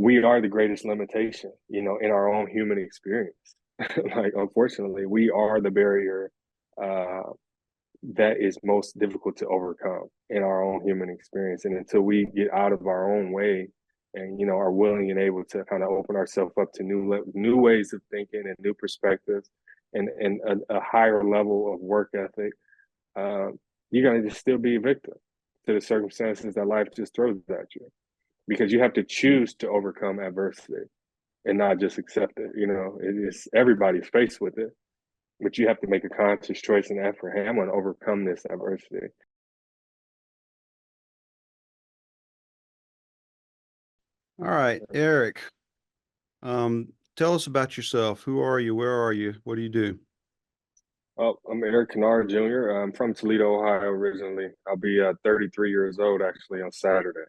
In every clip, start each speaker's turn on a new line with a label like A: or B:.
A: we are the greatest limitation, in our own human experience. Like, unfortunately, we are the barrier uh, that is most difficult to overcome in our own human experience. And until we get out of our own way and, are willing and able to kind of open ourselves up to new ways of thinking and new perspectives and a higher level of work ethic, you're going to just still be a victim to the circumstances that life just throws at you, because you have to choose to overcome adversity and not just accept it. It's everybody's faced with it, but you have to make a conscious choice and effort. Hey, I'm going to overcome this adversity.
B: All right, Eric, tell us about yourself. Who are you? Where are you? What do you do?
A: Oh, I'm Erick Kynard Jr. I'm from Toledo, Ohio originally. I'll be 33 years old actually on Saturday.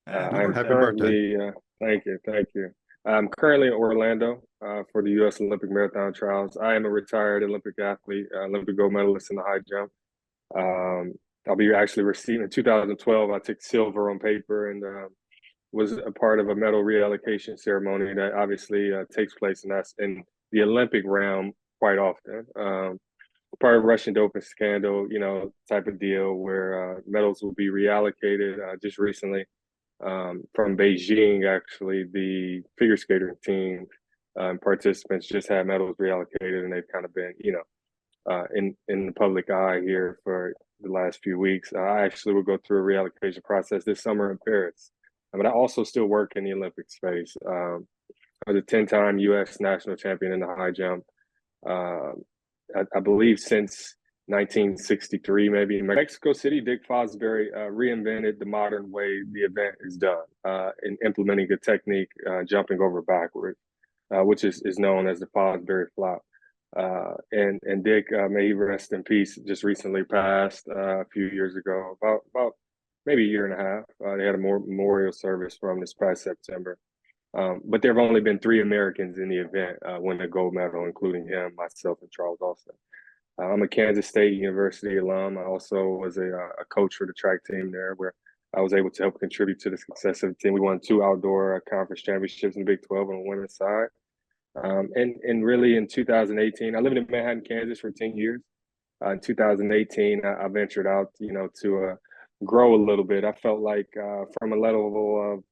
C: Happy
A: I'm
B: Happy
C: birthday.
B: birthday.
A: currently, thank you. I'm currently in Orlando for the U.S. Olympic Marathon Trials. I am a retired Olympic athlete, Olympic gold medalist in the high jump. Um, I'll be actually receiving in 2012. I took silver on paper and was a part of a medal reallocation ceremony that obviously takes place in the Olympic realm quite often. Part of Russian doping scandal, type of deal where medals will be reallocated just recently from Beijing. Actually, the figure skating team participants just had medals reallocated, and they've kind of been, in the public eye here for the last few weeks. I actually will go through a reallocation process this summer in Paris. But I also still work in the Olympic space. I was a 10-time U.S. national champion in the high jump. Uh, I believe since 1963, maybe in Mexico City, Dick Fosbury reinvented the modern way the event is done in implementing a technique, jumping over backwards, which is known as the Fosbury flop. And Dick, may he rest in peace, just recently passed a few years ago, about maybe a year and a half. They had a memorial service from this past September. But there have only been three Americans in the event win a gold medal, including him, myself, and Charles Austin. I'm a Kansas State University alum. I also was a coach for the track team there, where I was able to help contribute to the success of the team. We won two outdoor conference championships in the Big 12 on the women's side. And really in 2018, I lived in Manhattan, Kansas for 10 years. In 2018, I ventured out, to grow a little bit. I felt like from a level of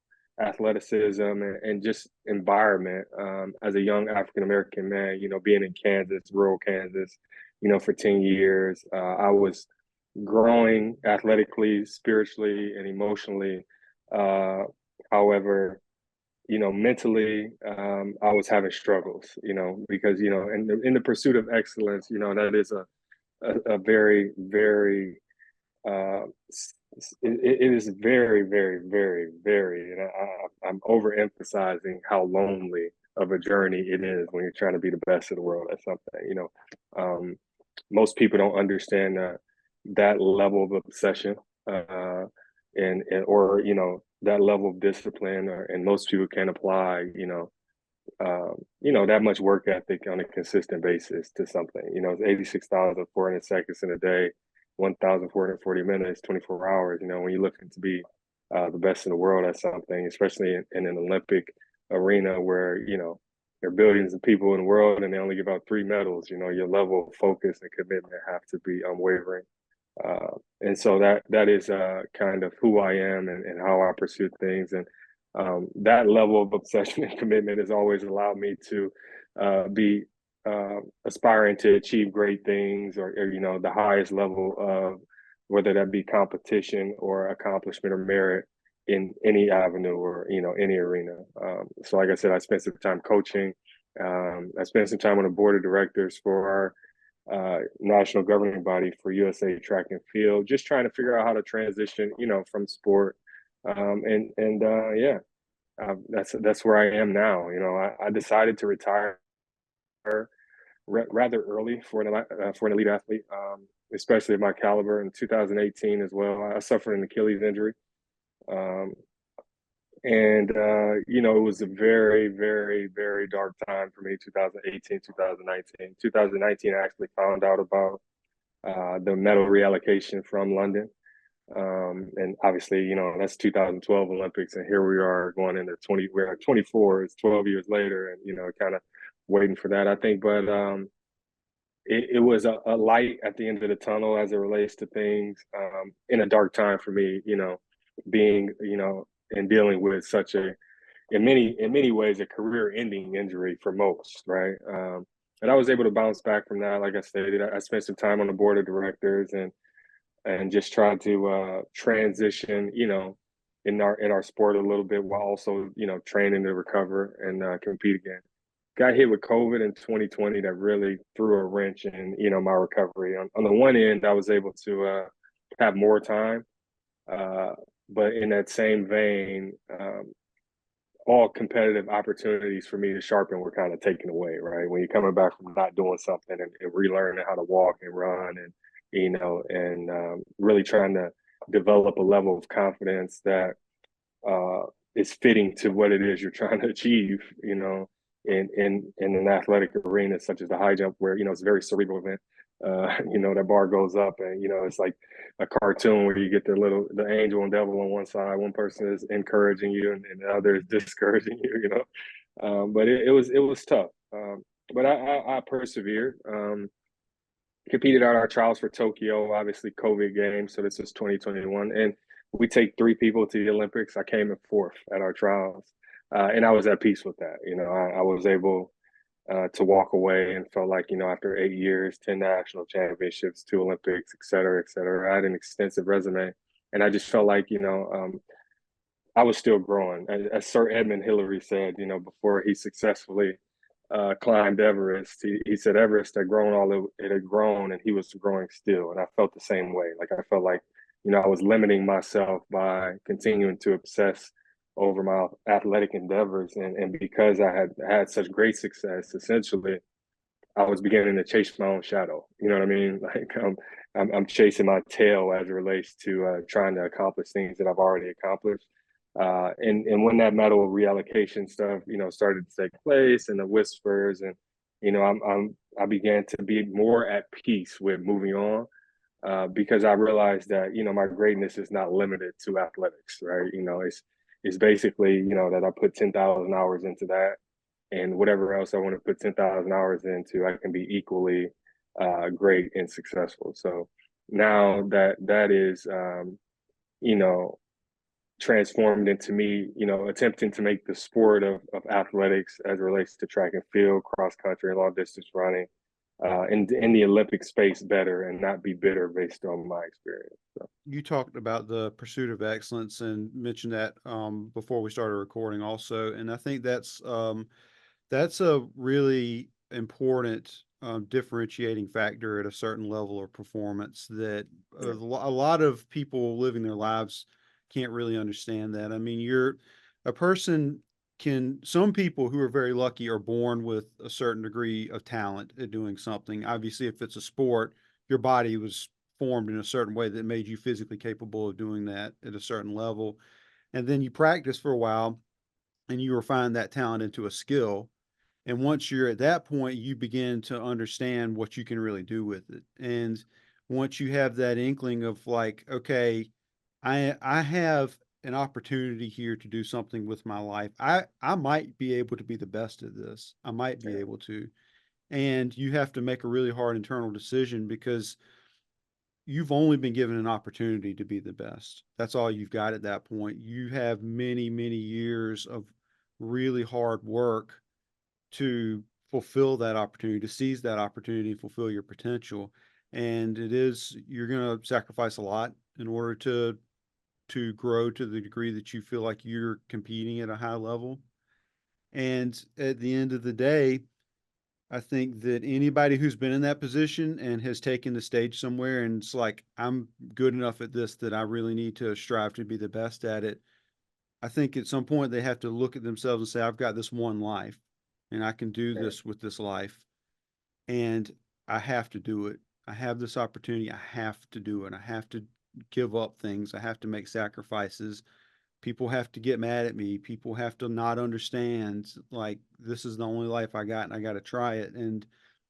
A: athleticism and just environment as a young African American man, being in Kansas, rural Kansas, for 10 years, I was growing athletically, spiritually, and emotionally. However, mentally, I was having struggles, because, in the pursuit of excellence, that is a very, very, uh, it is very, very, very, very, and I'm overemphasizing how lonely of a journey it is when you're trying to be the best of the world at something, most people don't understand that level of obsession, and or that level of discipline, and most people can't apply that much work ethic on a consistent basis to something. It's 86,400 seconds in a day, 1,440 minutes, 24 hours. When you're looking to be the best in the world at something, especially in an Olympic arena where there are billions of people in the world and they only give out three medals. Your level of focus and commitment have to be unwavering. And so that is kind of who I am and how I pursue things. And that level of obsession and commitment has always allowed me to be aspiring to achieve great things, or the highest level of whether that be competition or accomplishment or merit in any avenue or any arena. So like I said, I spent some time coaching. I spent some time on the board of directors for our national governing body for USA Track and Field, just trying to figure out how to transition, from sport. Yeah, that's where I am now. I decided to retire rather early for an elite athlete, especially of my caliber. In 2018 as well, I suffered an Achilles injury. Um, and it was a very, very, very dark time for me. 2018, 2019 I actually found out about the medal reallocation from London. And obviously, that's 2012 Olympics, and here we are going into we're at 24. It's 12 years later, and kind of waiting for that. I think, but it was a light at the end of the tunnel as it relates to things in a dark time for me. Being and dealing with such a in many ways a career-ending injury for most, right? And I was able to bounce back from that. Like I stated, I spent some time on the board of directors and just tried to transition, in our sport a little bit while also, training to recover and compete again. Got hit with COVID in 2020 that really threw a wrench in, my recovery. On the one end, I was able to have more time, uh, but in that same vein, all competitive opportunities for me to sharpen were kind of taken away, right? When you're coming back from not doing something and relearning how to walk and run and, really trying to develop a level of confidence that is fitting to what it is you're trying to achieve, in an athletic arena such as the high jump, where it's a very cerebral event. That bar goes up, and it's like a cartoon where you get the angel and devil on one side. One person is encouraging you, and the other is discouraging you. But it was tough. But I persevered. Competed at our trials for Tokyo, obviously COVID games. So this is 2021, and we take 3 people to the Olympics. I came in 4th at our trials, and I was at peace with that. I was able to walk away and felt like, after 8 years, 10 national championships, 2 Olympics, et cetera, I had an extensive resume, and I just felt like, I was still growing. As Sir Edmund Hillary said, before he successfully climbed Everest, he said Everest had grown all it had grown, and he was growing still. And I felt the same way. Like I felt like, I was limiting myself by continuing to obsess over my athletic endeavors. And because I had such great success, essentially, I was beginning to chase my own shadow. You know what I mean? Like I'm chasing my tail as it relates to trying to accomplish things that I've already accomplished. And when that medal reallocation stuff, started to take place, and the whispers, and I began to be more at peace with moving on, because I realized that my greatness is not limited to athletics, right? It's basically that I put 10,000 hours into that, and whatever else I want to put 10,000 hours into, I can be equally great and successful. So now that is, you know, transformed into me, attempting to make the sport of athletics as it relates to track and field, cross country, and long distance running, in the Olympic space better, and not be bitter based on my experience. So.
B: You talked about the pursuit of excellence and mentioned that before we started recording also, and I think that's a really important differentiating factor at a certain level of performance that
A: Yeah.
B: a lot of people living their lives can't really understand that. I mean, a person some people who are very lucky are born with a certain degree of talent at doing something. Obviously, if it's a sport, your body was formed in a certain way that made you physically capable of doing that at a certain level. And then you practice for a while and you refine that talent into a skill. And once you're at that point, you begin to understand what you can really do with it. And once you have that inkling of like, okay, I have an opportunity here to do something with my life. I might be able to be the best at this. I might be
A: Yeah.
B: able to. And you have to make a really hard internal decision because you've only been given an opportunity to be the best. That's all you've got at that point. You have many, many years of really hard work to fulfill that opportunity, to seize that opportunity, and fulfill your potential. And you're going to sacrifice a lot in order to grow to the degree that you feel like you're competing at a high level. And at the end of the day, I think that anybody who's been in that position and has taken the stage somewhere and it's like, I'm good enough at this that I really need to strive to be the best at it. I think at some point they have to look at themselves and say, I've got this one life and I can do
A: Right.
B: this with this life and I have to do it. I have this opportunity. I have to do it. I have to give up things. I have to make sacrifices. People have to get mad at me. People have to not understand, like, this is the only life I got and I got to try it. And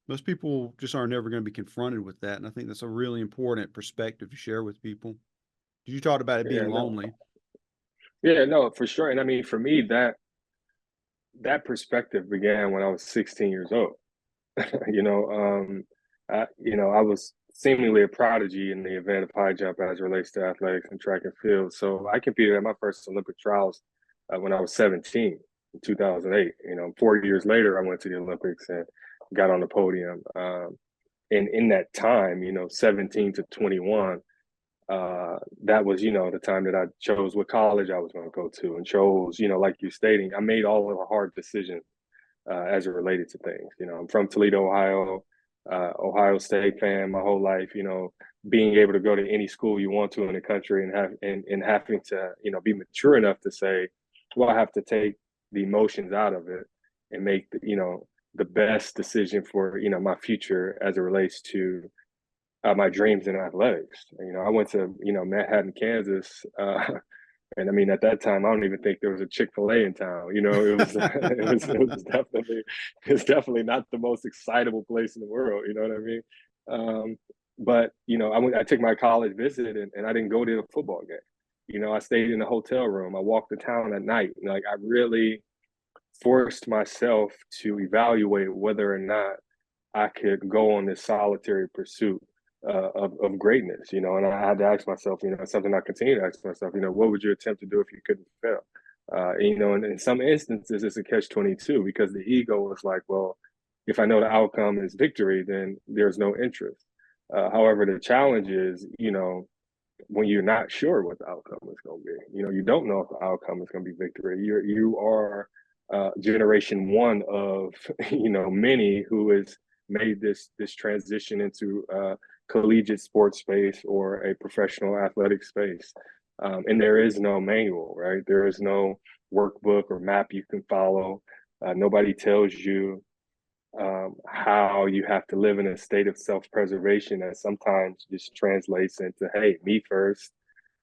B: most people just are never going to be confronted with that. And I think that's a really important perspective to share with people. You talked about it being
A: Yeah, no,
B: lonely.
A: yeah, no, for sure. And I mean, for me, that perspective began when I was 16 years old. you know, I was seemingly a prodigy in the event of high jump as it relates to athletics and track and field. So I competed at my first Olympic trials when I was 17 in 2008. 4 years later, I went to the Olympics and got on the podium. And in that time, 17 to 21, that was, the time that I chose what college I was going to go to and chose, like you stating, I made all of the hard decisions as it related to things. I'm from Toledo, Ohio, Ohio State fan my whole life. Being able to go to any school you want to in the country and having to, be mature enough to say, well, I have to take the emotions out of it and make the best decision for my future as it relates to my dreams in athletics. I went to Manhattan, Kansas, and I mean, at that time, I don't even think there was a Chick-fil-A in town. It was it's definitely not the most excitable place in the world. You know what I mean? But I took my college visit, and I didn't go to the football game. I stayed in the hotel room. I walked the town at night. Like I really forced myself to evaluate whether or not I could go on this solitary pursuit of greatness, and I had to ask myself, something I continue to ask myself, what would you attempt to do if you couldn't fail? And in some instances, it's a catch-22 because the ego was like, well, if I know the outcome is victory, then there's no interest. However, the challenge is, when you're not sure what the outcome is going to be, you don't know if the outcome is going to be victory. You are generation one of, many who is made this transition into collegiate sports space or a professional athletic space. And there is no manual, right? There is no workbook or map you can follow. Nobody tells you how you have to live in a state of self-preservation that sometimes just translates into, hey, me first,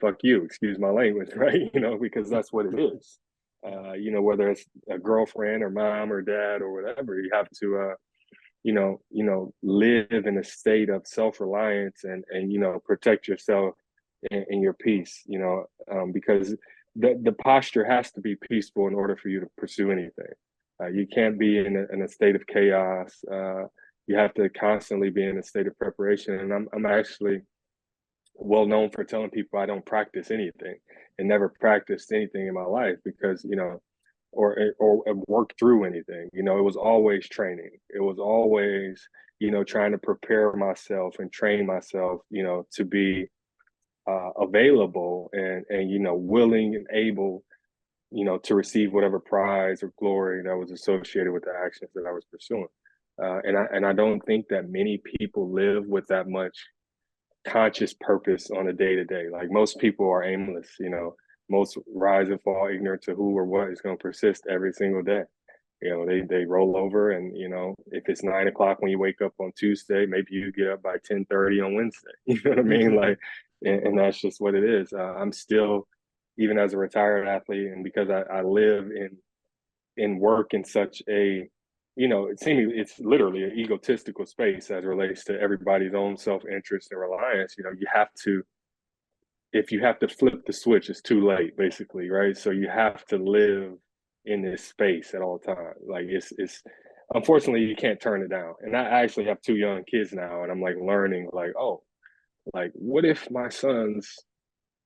A: fuck you, excuse my language, right? Because that's what it is. Whether it's a girlfriend or mom or dad or whatever, you have to live in a state of self-reliance and protect yourself and your peace, because the posture has to be peaceful in order for you to pursue anything. You can't be in a state of chaos. You have to constantly be in a state of preparation. And I'm actually well known for telling people I don't practice anything and never practiced anything in my life because, or work through anything. It was always training. It was always, trying to prepare myself and train myself, to be available and willing and able, to receive whatever prize or glory that was associated with the actions that I was pursuing. And I don't think that many people live with that much conscious purpose on a day to day. Like most people are aimless, most rise and fall ignorant to who or what is going to persist every single day. They roll over and, if it's 9 o'clock when you wake up on Tuesday, maybe you get up by 10:30 on Wednesday. You know what I mean? Like, and that's just what it is. I'm still, even as a retired athlete, and because I live in work in such a, it's literally an egotistical space as it relates to everybody's own self-interest and reliance. You have to, if you have to flip the switch, it's too late, basically, right? So you have to live in this space at all times. Like it's unfortunately you can't turn it down. And I actually have 2 young kids now, and I'm like learning, like, oh, like what if my sons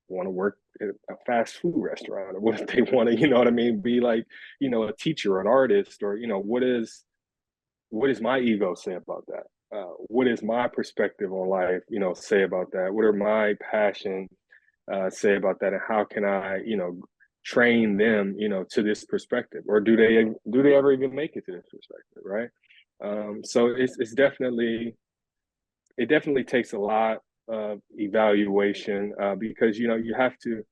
A: want to work at a fast food restaurant, or what if they want to, what I mean, be like, a teacher or an artist, or what does my ego say about that? What is my perspective on life, say about that? What are my passions say about that? And how can I, train them, to this perspective? Or do they ever even make it to this perspective, right? So it definitely takes a lot of evaluation because you have to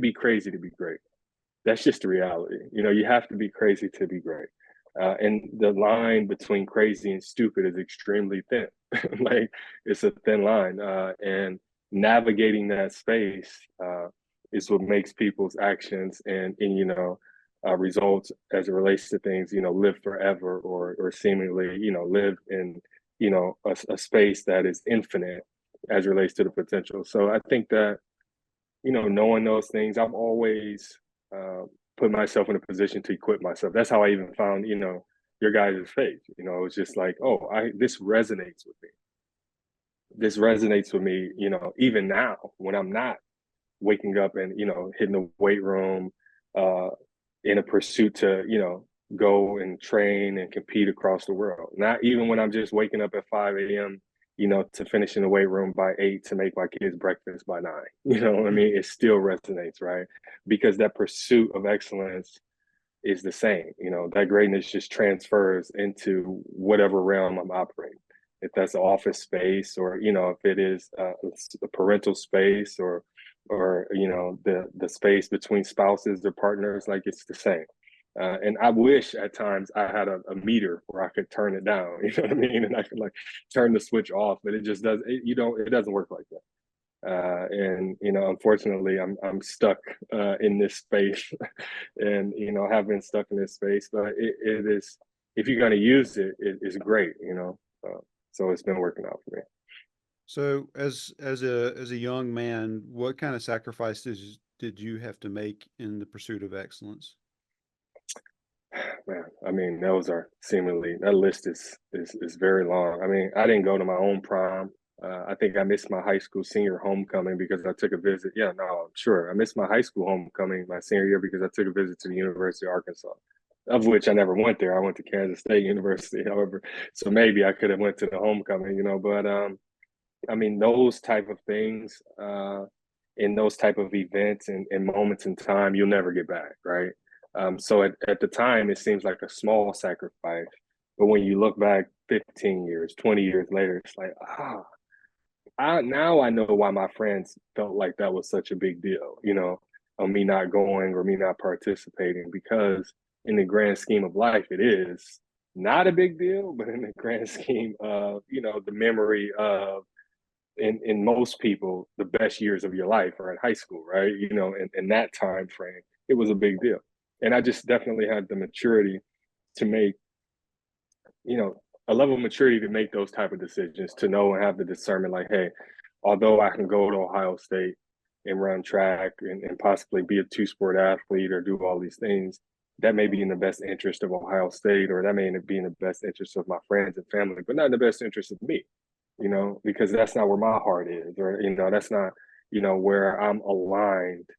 A: be crazy to be great. That's just the reality. You have to be crazy to be great. And the line between crazy and stupid is extremely thin. Like it's a thin line. And navigating that space is what makes people's actions and results as it relates to things, live forever or seemingly, live in, a space that is infinite as it relates to the potential. So I think that knowing those things, I've always put myself in a position to equip myself. That's how I even found, your guys' page. It was just like, oh, this resonates with me. This resonates with me, even now when I'm not waking up and, hitting the weight room uh, in a pursuit to, go and train and compete across the world. Not even when I'm just waking up at 5 a.m., to finish in the weight room by 8 to make my kids breakfast by 9. You know what I mean? It still resonates, right? Because that pursuit of excellence is the same. That greatness just transfers into whatever realm I'm operating. If that's an office space, or if it is a parental space, or the space between spouses or partners, like it's the same. And I wish at times I had a meter where I could turn it down, you know what I mean, and I could like turn the switch off, but it just does. It doesn't work like that. And unfortunately, I'm stuck in this space, and have been stuck in this space. But it is, if you're going to use it, it is great. So it's been working out for me.
B: So as a young man, what kind of sacrifices did you have to make in the pursuit of excellence?
A: Man, I mean, those are seemingly, that list is very long. I mean, I didn't go to my own prom. I think I missed my high school senior homecoming because I took a visit. Yeah, no, sure. I missed my high school homecoming my senior year because I took a visit to the University of Arkansas, of which I never went there. I went to Kansas State University, however, so maybe I could have went to the homecoming, but I mean, those type of things, in those type of events and moments in time, you'll never get back, right? So at the time, it seems like a small sacrifice, but when you look back 15 years, 20 years later, it's like, now I know why my friends felt like that was such a big deal, of me not going or me not participating, because in the grand scheme of life, it is not a big deal, but in the grand scheme of, the memory of, in most people, the best years of your life are in high school, right? In that time frame, it was a big deal. And I just definitely had the maturity to make, a level of maturity to make those type of decisions, to know and have the discernment, like, hey, although I can go to Ohio State and run track and possibly be a two-sport athlete or do all these things, that may be in the best interest of Ohio State, or that may be in the best interest of my friends and family, but not in the best interest of me, because that's not where my heart is, or, that's not, where I'm aligned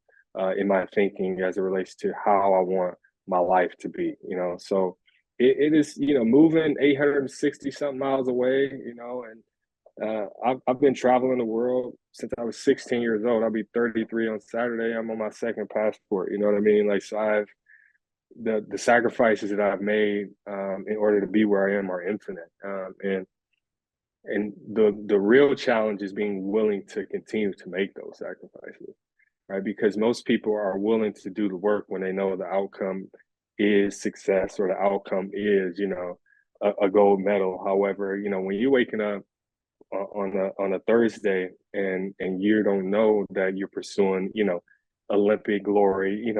A: in my thinking as it relates to how I want my life to be, So it is, moving 860 something miles away, and I've been traveling the world since I was 16 years old. I'll be 33 on Saturday. I'm on my second passport. You know what I mean? Like, so I've, the sacrifices that I've made in order to be where I am are infinite. And the real challenge is being willing to continue to make those sacrifices, right? Because most people are willing to do the work when they know the outcome is success, or the outcome is, a gold medal. However, when you're waking up on a Thursday and you don't know that you're pursuing, Olympic glory,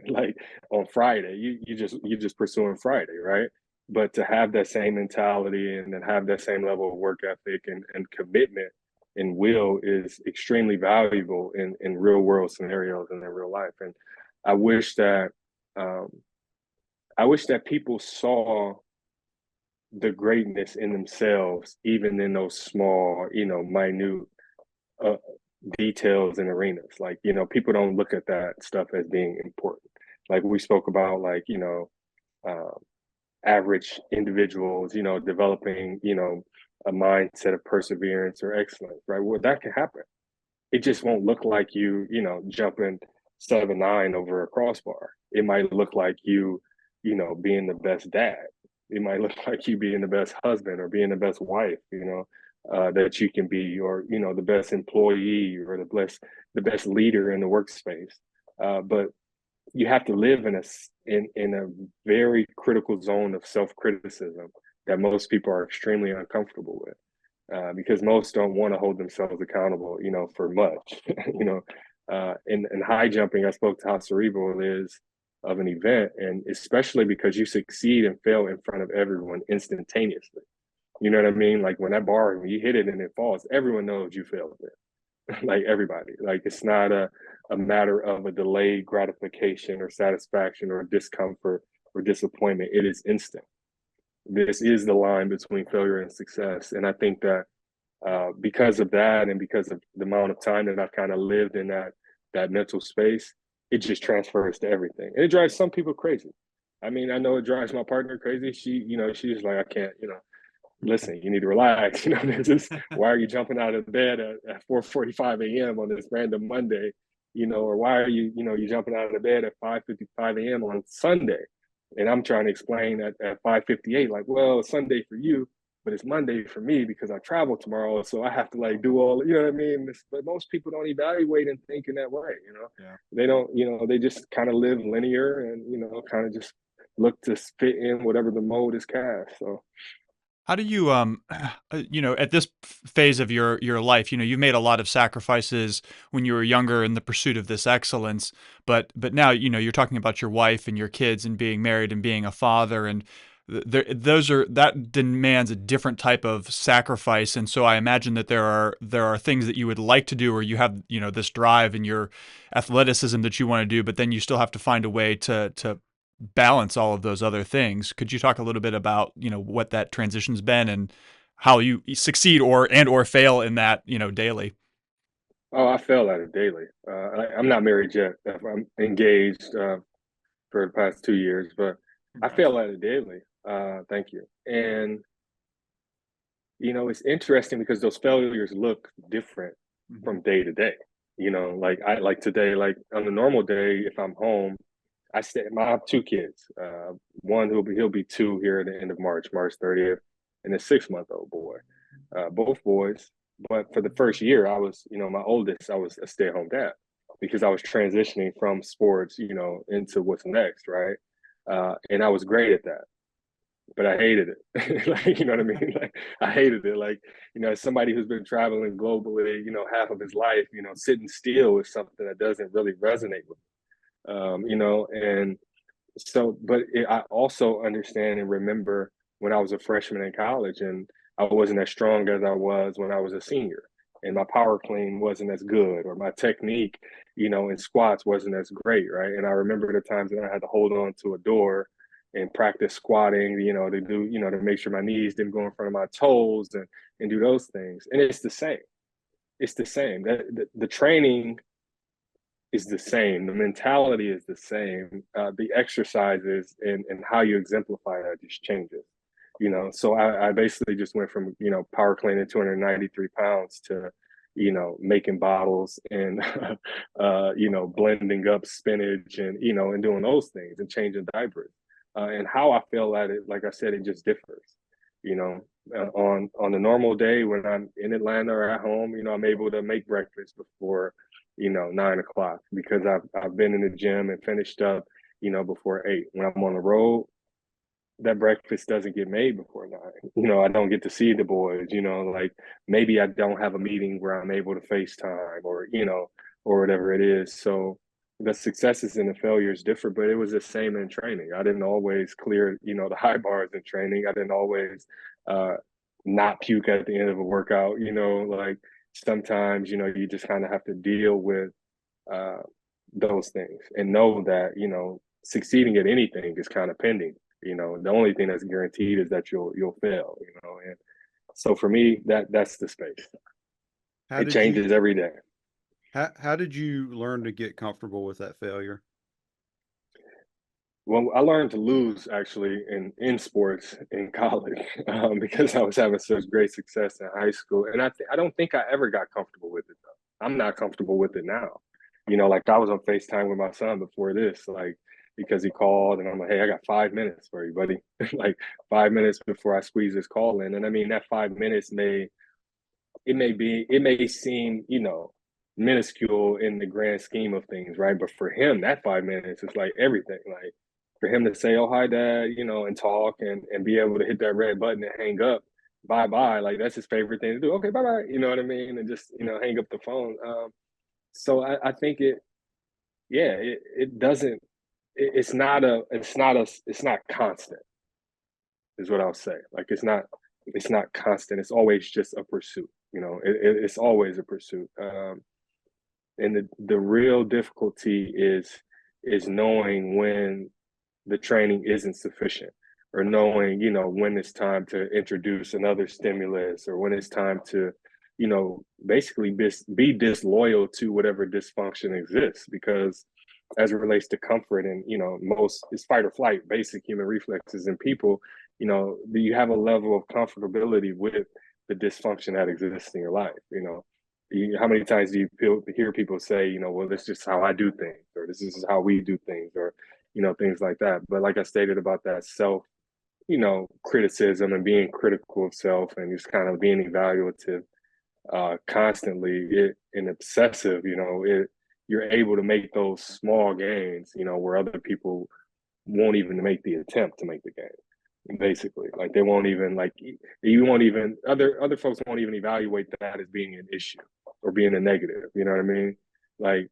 A: like on Friday, you just pursuing Friday, right? But to have that same mentality and then have that same level of work ethic and commitment and will is extremely valuable in real world scenarios and in real life. And I wish that um, people saw the greatness in themselves, even in those small, minute uh, details and arenas. Like, people don't look at that stuff as being important. Like we spoke about, like, uh, average individuals, developing, a mindset of perseverance or excellence, right? Well, that can happen. It just won't look like you, jumping 7'9" over a crossbar. It might look like you, being the best dad. It might look like you being the best husband or being the best wife, that you can be, or, the best employee, or the best leader in the workspace. But you have to live in a very critical zone of self-criticism that most people are extremely uncomfortable with, because most don't want to hold themselves accountable, for much. In high jumping, I spoke to how cerebral it is of an event, and especially because you succeed and fail in front of everyone instantaneously. You know what I mean? Like when that bar, when you hit it and it falls, everyone knows you failed it. Like everybody. Like it's not a matter of a delayed gratification or satisfaction or discomfort or disappointment. It is instant. This is the line between failure and success. And I think that because of that and because of the amount of time that I've kind of lived in that mental space, it just transfers to everything. And it drives some people crazy. I mean, I know it drives my partner crazy. She's like, I can't, listen, you need to relax. Why are you jumping out of bed at 4:45 a.m. on this random Monday? Or why are you jumping out of bed at 5:55 a.m. on Sunday? And I'm trying to explain at 5:58, like, well, it's Sunday for you, but it's Monday for me because I travel tomorrow. So I have to like do all, you know what I mean? But most people don't evaluate and think in that way,
C: Yeah.
A: They don't, they just kind of live linear and, kind of just look to fit in whatever the mode is cast. So
C: How do you, at this phase of your life, you've made a lot of sacrifices when you were younger in the pursuit of this excellence, but now, you're talking about your wife and your kids and being married and being a father, and that demands a different type of sacrifice. And so I imagine that there are things that you would like to do, or you have, this drive and your athleticism that you want to do, but then you still have to find a way to balance all of those other things. Could you talk a little bit about, what that transition's been and how you succeed or fail in that, daily?
A: Oh, I fail at it daily. I'm not married yet. I'm engaged for the past 2 years, but I
C: Congrats.
A: fail at it daily. Thank you. And it's interesting because those failures look different from day to day. Like today, like on a normal day, if I'm home, I have two kids. One he'll be two here at the end of March 30th, and a 6-month-old boy. Both boys. But for the first year, I was, my oldest, I was a stay-at-home dad because I was transitioning from sports, into what's next, right? And I was great at that, but I hated it. Like, you know what I mean? Like, I hated it. Like, as somebody who's been traveling globally, half of his life, sitting still is something that doesn't really resonate with me. And so, but I also understand and remember when I was a freshman in college and I wasn't as strong as I was when I was a senior, and my power clean wasn't as good, or my technique, in squats wasn't as great, right? And I remember the times that I had to hold on to a door and practice squatting, to do, to make sure my knees didn't go in front of my toes and do those things. And it's the same. It's the same. The training is the same. The mentality is the same. The exercises and how you exemplify that just changes. So I basically just went from, power cleaning 293 pounds to, making bottles and, blending up spinach and, and doing those things and changing diapers. And how I feel at it, like I said, it just differs. On a normal day when I'm in Atlanta or at home, I'm able to make breakfast before 9 o'clock because I've been in the gym and finished up, before 8. When I'm on the road, that breakfast doesn't get made before 9. I don't get to see the boys, like maybe I don't have a meeting where I'm able to FaceTime or whatever it is. So the successes and the failures differ, but it was the same in training. I didn't always clear, the high bars in training. I didn't always not puke at the end of a workout, like sometimes, you just kind of have to deal with uh, those things and know that, succeeding at anything is kind of pending. The only thing that's guaranteed is that you'll fail, and so for me, that's the space.
B: How
A: It
B: did you
A: changes every day.
B: how did you learn to get comfortable with that failure?
A: Well, I learned to lose actually in sports in college because I was having such great success in high school, and I don't think I ever got comfortable with it though. I'm not comfortable with it now. Like I was on FaceTime with my son before this, like because he called, and I'm like, hey, I got 5 minutes for you, buddy. Like 5 minutes before I squeeze this call in, and I mean that 5 minutes may seem minuscule in the grand scheme of things, right? But for him, that 5 minutes is like everything. Like for him to say, "Oh, hi, Dad," and talk and be able to hit that red button and hang up, bye bye. Like that's his favorite thing to do. Okay, bye bye. You know what I mean? And just hang up the phone. So I think it doesn't. It's not constant. Is what I'll say. Like it's not constant. It's always just a pursuit. It's always a pursuit. And the real difficulty is knowing when the training isn't sufficient, or knowing, when it's time to introduce another stimulus, or when it's time to, basically be disloyal to whatever dysfunction exists. Because as it relates to comfort, and, most is fight or flight, basic human reflexes in people, you have a level of comfortability with the dysfunction that exists in your life. How many times do you hear people say, well, this is just how I do things, or this is how we do things, or things like that. But like I stated about that self, criticism, and being critical of self, and just kind of being evaluative constantly, and obsessive, you're able to make those small gains, where other people won't even make the attempt to make the gain. Basically, like they won't even, like, you won't even, other folks won't even evaluate that as being an issue or being a negative. You know what I mean? Like,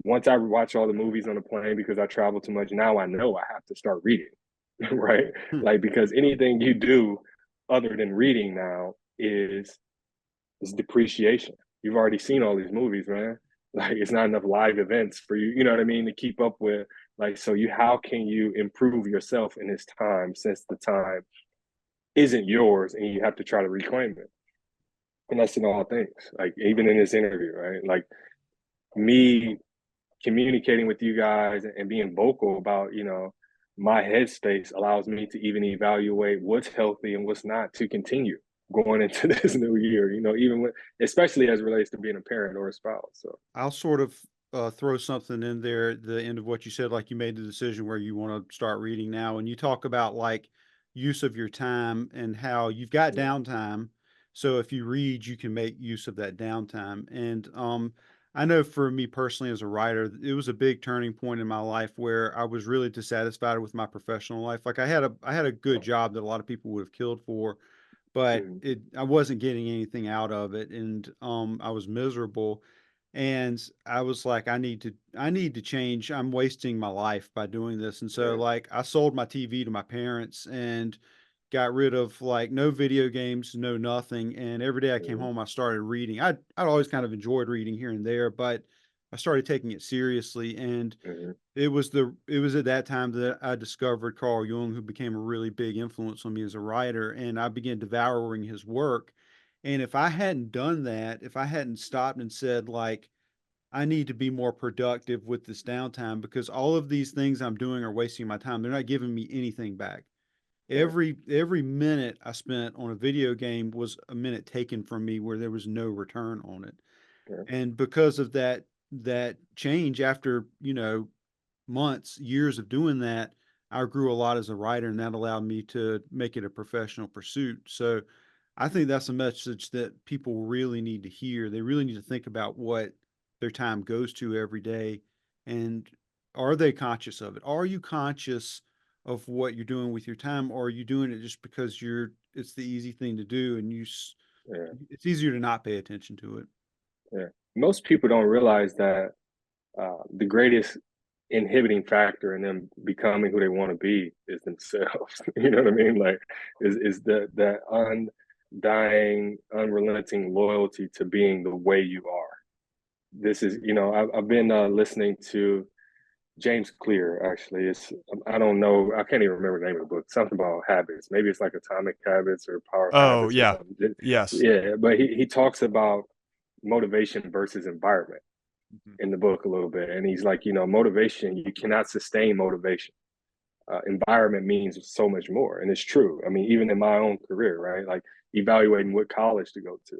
A: once I watch all the movies on the plane, because I travel too much, now I know I have to start reading, right?
B: Hmm.
A: Like, because anything you do other than reading now is depreciation. You've already seen all these movies, man. Like, it's not enough live events for you, you know what I mean, to keep up with. Like, so how can you improve yourself in this time, since the time isn't yours and you have to try to reclaim it? And that's in all things. Like, even in this interview, right? Like, me communicating with you guys and being vocal about, my headspace allows me to even evaluate what's healthy and what's not, to continue going into this new year, even when, especially as it relates to being a parent or a spouse. So
B: I'll sort of throw something in there at the end of what you said, like you made the decision where you want to start reading now, and you talk about like use of your time and how you've got
A: yeah,
B: downtime. So if you read, you can make use of that downtime. And I know for me personally as a writer, it was a big turning point in my life where I was really dissatisfied with my professional life. Like I had a good job that a lot of people would have killed for, but
A: mhm,
B: I wasn't getting anything out of it, and I was miserable. And I was like, I need to change. I'm wasting my life by doing this. And so
A: yeah,
B: like I sold my TV to my parents and got rid of like no video games, no nothing. And every day I came
A: mhm,
B: home, I started reading. I'd always kind of enjoyed reading here and there, but I started taking it seriously. And
A: mhm,
B: it was at that time that I discovered Carl Jung, who became a really big influence on me as a writer, and I began devouring his work. And if I hadn't done that, if I hadn't stopped and said like, I need to be more productive with this downtime because all of these things I'm doing are wasting my time. They're not giving me anything back.
A: yeah,
B: Every minute I spent on a video game was a minute taken from me where there was no return on it.
A: yeah,
B: And because of that change after, months, years of doing that, I grew a lot as a writer, and that allowed me to make it a professional pursuit. So I think that's a message that people really need to hear. They really need to think about what their time goes to every day, and are they conscious of it? Are you conscious of what you're doing with your time, or are you doing it just because it's the easy thing to do, and
A: yeah,
B: it's easier to not pay attention to it?
A: yeah. Most people don't realize that the greatest inhibiting factor in them becoming who they want to be is themselves. You know what I mean? Like, is that undying, unrelenting loyalty to being the way you are. This is, I've been listening to James Clear. Actually, I don't know, I can't even remember the name of the book. Something about habits. Maybe it's like Atomic Habits or Power of
C: Oh,
A: Habits or
C: yeah.
A: something.
C: Yes.
A: Yeah, but he talks about motivation versus environment
B: Mhm.
A: in the book a little bit. And he's like, motivation, you cannot sustain motivation. Environment means so much more. And it's true. I mean, even in my own career, right? Like, evaluating what college to go to.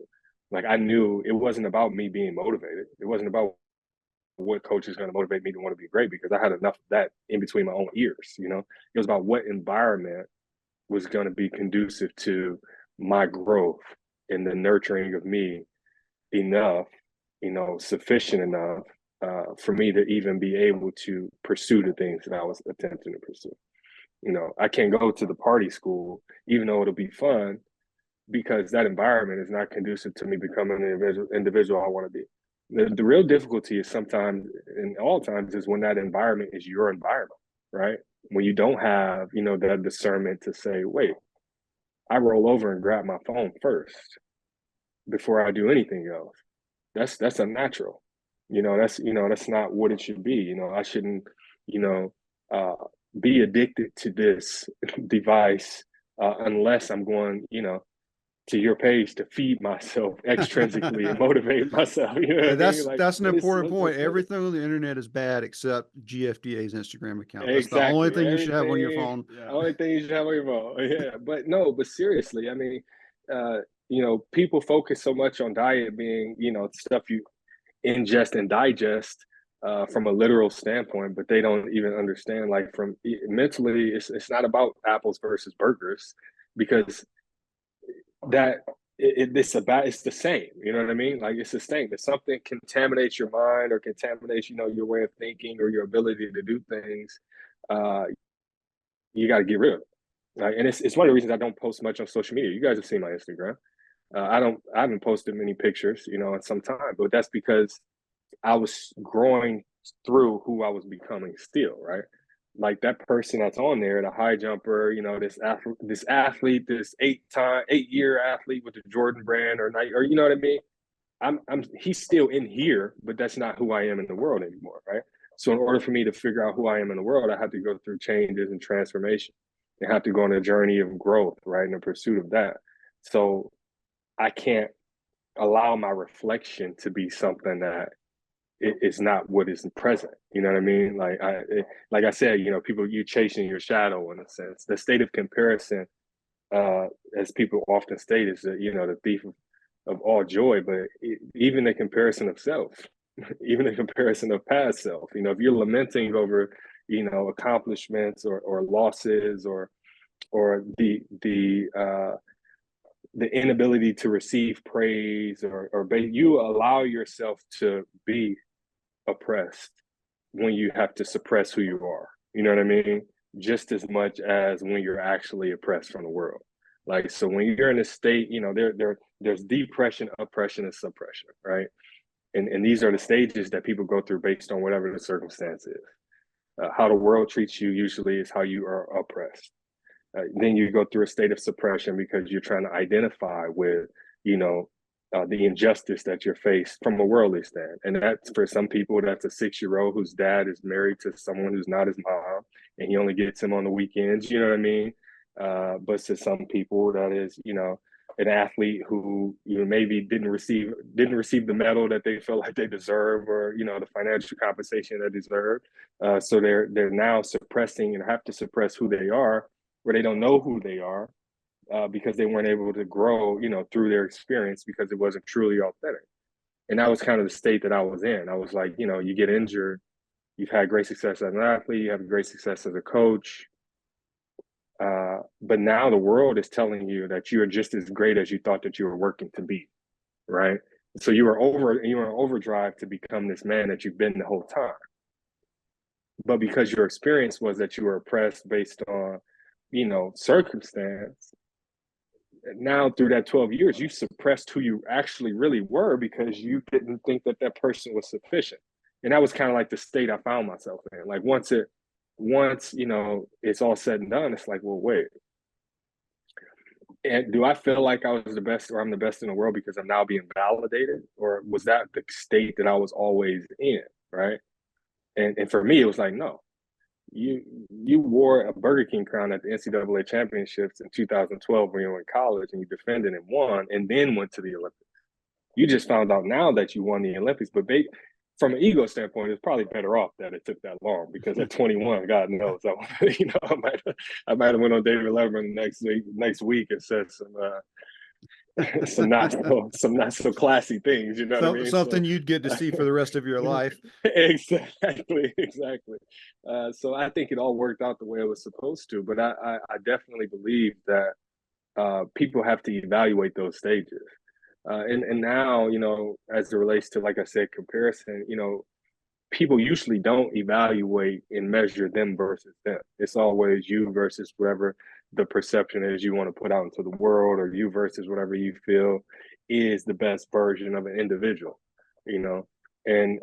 A: Like, I knew it wasn't about me being motivated. It wasn't about what coach is going to motivate me to want to be great, because I had enough of that in between my own ears. It was about what environment was going to be conducive to my growth and the nurturing of me enough, sufficient enough for me to even be able to pursue the things that I was attempting to pursue. I can't go to the party school, even though it'll be fun, because that environment is not conducive to me becoming the individual I want to be. The real difficulty is sometimes, and all times, is when that environment is your environment, right? When you don't have, that discernment to say, wait, I roll over and grab my phone first before I do anything else. That's unnatural. That's not what it should be. I shouldn't, you know, be addicted to this device unless I'm going, to your page to feed myself extrinsically and motivate myself. You know what I mean? Like,
B: That's an important point.
A: what's the
B: Everything on the internet is bad except GFDA's Instagram account. That's the only
A: exactly
B: thing you should have on your
A: everything?
B: phone. Yeah.
A: Only thing you should have on your phone. Yeah, but no, but seriously, I mean, people focus so much on diet being, stuff you ingest and digest from a literal standpoint, but they don't even understand, like, from mentally, it's not about apples versus burgers, because that it's the same. You know what I mean? Like, it's the same. If something contaminates your mind or contaminates, your way of thinking or your ability to do things, uh, you got to get rid of it. Right? And it's one of the reasons I don't post much on social media. You guys have seen my Instagram. I haven't posted many pictures, in some time, but that's because I was growing through who I was becoming still, right? Like, that person that's on there, the high jumper, this athlete, this 8-year athlete with the Jordan brand, or you know what I mean? He's still in here, but that's not who I am in the world anymore, right? So in order for me to figure out who I am in the world, I have to go through changes and transformation. I have to go on a journey of growth, right? In the pursuit of that. So I can't allow my reflection to be something that it's not what is present. You know what I mean? Like I said, people, you chasing your shadow, in a sense. The state of comparison, as people often state, is the thief of all joy. But even the comparison of self, even the comparison of past self. If you're lamenting over, accomplishments or losses or the inability to receive praise, or you allow yourself to be oppressed when you have to suppress who you are. You know what I mean? Just as much as when you're actually oppressed from the world. Like, so when you're in a state, there's depression, oppression, and suppression, right? And these are the stages that people go through based on whatever the circumstance is. How the world treats you usually is how you are oppressed. Then you go through a state of suppression because you're trying to identify with, the injustice that you're faced from a worldly stand. And that's, for some people, that's a 6-year-old whose dad is married to someone who's not his mom, and he only gets him on the weekends. You know what I mean? But to some people, that is, an athlete who, maybe didn't receive the medal that they feel like they deserve, or the financial compensation they deserve. So they're now suppressing and have to suppress who they are, where they don't know who they are, because they weren't able to grow, through their experience, because it wasn't truly authentic. And that was kind of the state that I was in. I was like, you get injured, you've had great success as an athlete, you have great success as a coach, but now the world is telling you that you are just as great as you thought that you were working to be, right? So you were in overdrive to become this man that you've been the whole time. But because your experience was that you were oppressed based on, circumstance, now through that 12 years, you suppressed who you actually really were, because you didn't think that person was sufficient. And that was kind of like the state I found myself in. Like, once it's all said and done, it's like, well, wait, and do I feel like I was the best, or I'm the best in the world, because I'm now being validated? Or was that the state that I was always in, right? And for me, it was like, no, you wore a Burger King crown at the NCAA championships in 2012 when you were in college, and you defended and won, and then went to the Olympics. You just found out now that you won the Olympics, but from an ego standpoint, it's probably better off that it took that long, because at 21, God knows, I might have went on David Letterman next week and said some not so classy things. You know what I mean?
B: Something you'd get to see for the rest of your life.
A: Exactly. So I think it all worked out the way it was supposed to, but I definitely believe that people have to evaluate those stages. And now, as it relates to, like I said, comparison, people usually don't evaluate and measure them versus them. It's always you versus whatever the perception is you want to put out into the world, or you versus whatever you feel is the best version of an individual, and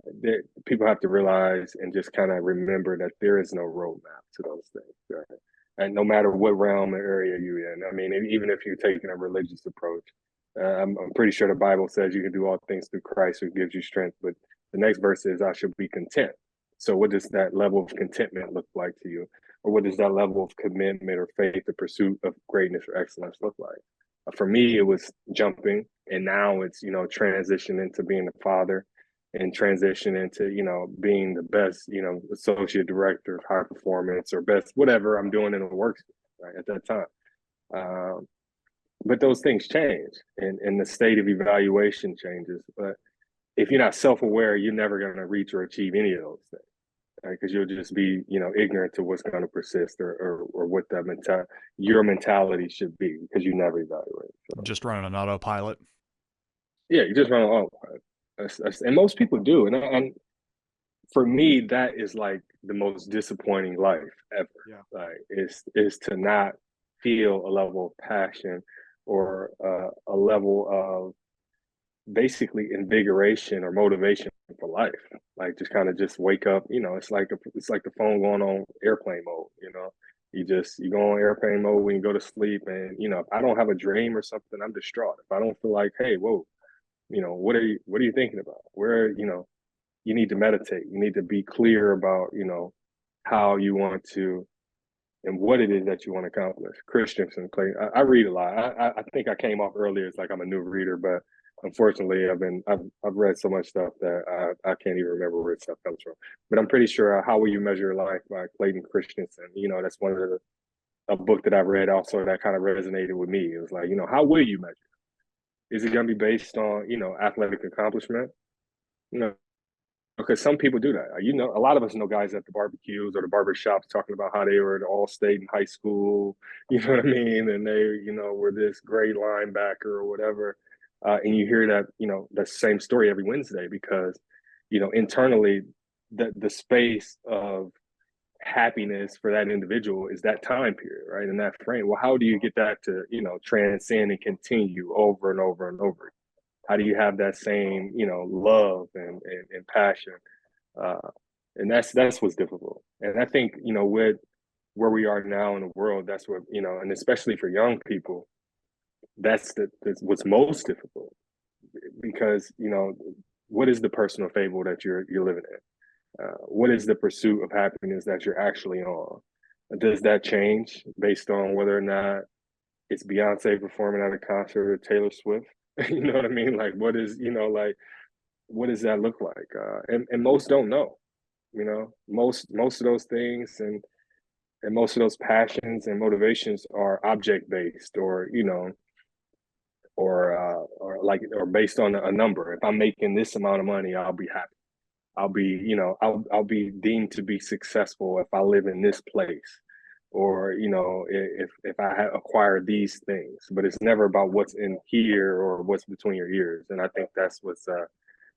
A: people have to realize and just kind of remember that there is no roadmap to those things. Right? And no matter what realm or area you're in, I mean, even if you're taking a religious approach, I'm pretty sure the Bible says you can do all things through Christ who gives you strength, but The next verse is, I should be content. So what does that level of contentment look like to you? Or what does that level of commitment or faith, the pursuit of greatness or excellence look like? For me, it was jumping, and now it's, transition into being a father, and transition into, being the best, associate director of high performance, or best whatever I'm doing in the work, right, at that time. But those things change, and the state of evaluation changes. But if you're not self-aware, you're never going to reach or achieve any of those things, right? Because you'll just be, ignorant to what's going to persist, or what your mentality should be, because you never evaluate. So,
C: Just running an autopilot.
A: yeah, you just run on autopilot. And most people do. And for me, that is like the most disappointing life ever.
C: Yeah.
A: Like, is to not feel a level of passion, or a level of basically invigoration or motivation for life. Like, just kind of just wake up. It's like the phone going on airplane mode. You go on airplane mode when you go to sleep, and if I don't have a dream or something, I'm distraught. If I don't feel like, hey, whoa, what are you thinking about? Where, you need to meditate. You need to be clear about, how you want to, and what it is that you want to accomplish. Christensen, Clay. I read a lot. I think I came off earlier. It's like I'm a new reader, but unfortunately, I've read so much stuff that I can't even remember where stuff comes from. But I'm pretty sure How Will You Measure Life by Clayton Christensen. That's one of a book that I read also that kind of resonated with me. It was like, how will you measure? Is it going to be based on, athletic accomplishment? Because some people do that. A lot of us know guys at the barbecues or the barber shops talking about how they were at All-State in high school, you know what I mean? And they, were this great linebacker or whatever. And you hear that, the same story every Wednesday, because, internally, the space of happiness for that individual is that time period, right? In that frame. Well, how do you get that to, transcend and continue over and over and over? How do you have that same, love and passion? And that's what's difficult. And I think, with where we are now in the world, that's what, and especially for young people, that's what's most difficult, because, what is the personal fable that you're living in? What is the pursuit of happiness that you're actually on? Does that change based on whether or not it's Beyonce performing at a concert or Taylor Swift? You know what I mean? Like, what does that look like? And most don't know. Most of those things, and most of those passions and motivations are object based, or or based on a number. If I'm making this amount of money, I'll be happy. I'll be deemed to be successful if I live in this place, or if I acquire these things. But it's never about what's in here or what's between your ears. And I think that's what's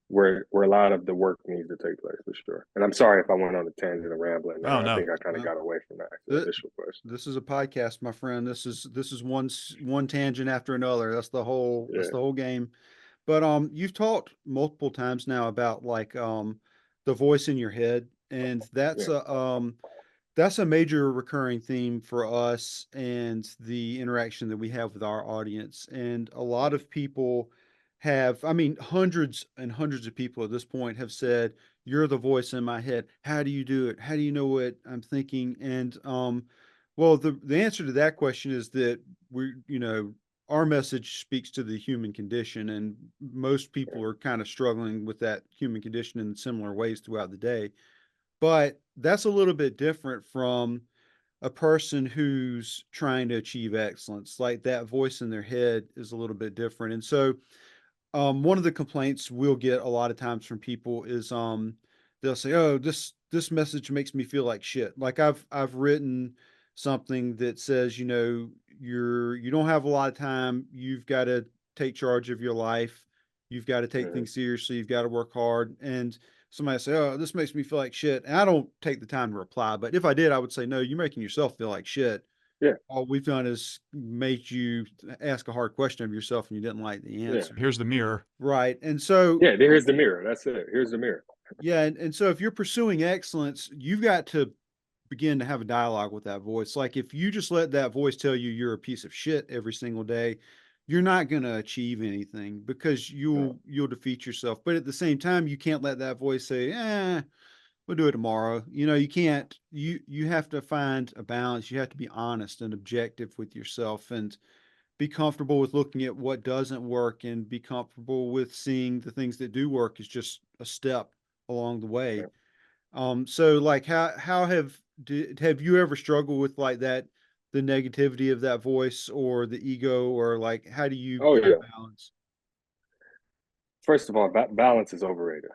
A: where a lot of the work needs to take place, for sure. And I'm sorry if I went on a tangent of rambling.
C: Oh, no.
A: I think I kind of got away from that initial question.
B: This is a podcast, my friend. This is one tangent after another. That's the whole game. But you've talked multiple times now about like the voice in your head, and that's a major recurring theme for us and the interaction that we have with our audience. And a lot of people hundreds and hundreds of people at this point have said, "You're the voice in my head. How do you do it? How do you know what I'm thinking?" And well, the answer to that question is that our message speaks to the human condition, and most people are kind of struggling with that human condition in similar ways throughout the day. But that's a little bit different from a person who's trying to achieve excellence. Like, that voice in their head is a little bit different. And so one of the complaints we'll get a lot of times from people is they'll say, "Oh, this message makes me feel like shit." Like, I've written something that says, you don't have a lot of time. You've got to take charge of your life. You've got to take things seriously. You've got to work hard. And somebody say, "Oh, this makes me feel like shit." And I don't take the time to reply, but if I did, I would say, "No, you're making yourself feel like shit."
A: Yeah.
B: All we've done is made you ask a hard question of yourself and you didn't like the answer.
C: Here's the mirror.
B: Right. And so,
A: here's the mirror. That's it. Here's the mirror.
B: Yeah. And so if you're pursuing excellence, you've got to begin to have a dialogue with that voice. Like, if you just let that voice tell you you're a piece of shit every single day, you're not going to achieve anything because you'll defeat yourself. But at the same time, you can't let that voice say, we'll do it tomorrow. You can't, you have to find a balance. You have to be honest and objective with yourself and be comfortable with looking at what doesn't work and be comfortable with seeing the things that do work is just a step along the way. So like how have you ever struggled with like that, the negativity of that voice or the ego, or like how do you
A: Oh
B: find
A: yeah.
B: balance?
A: First of all, balance is overrated.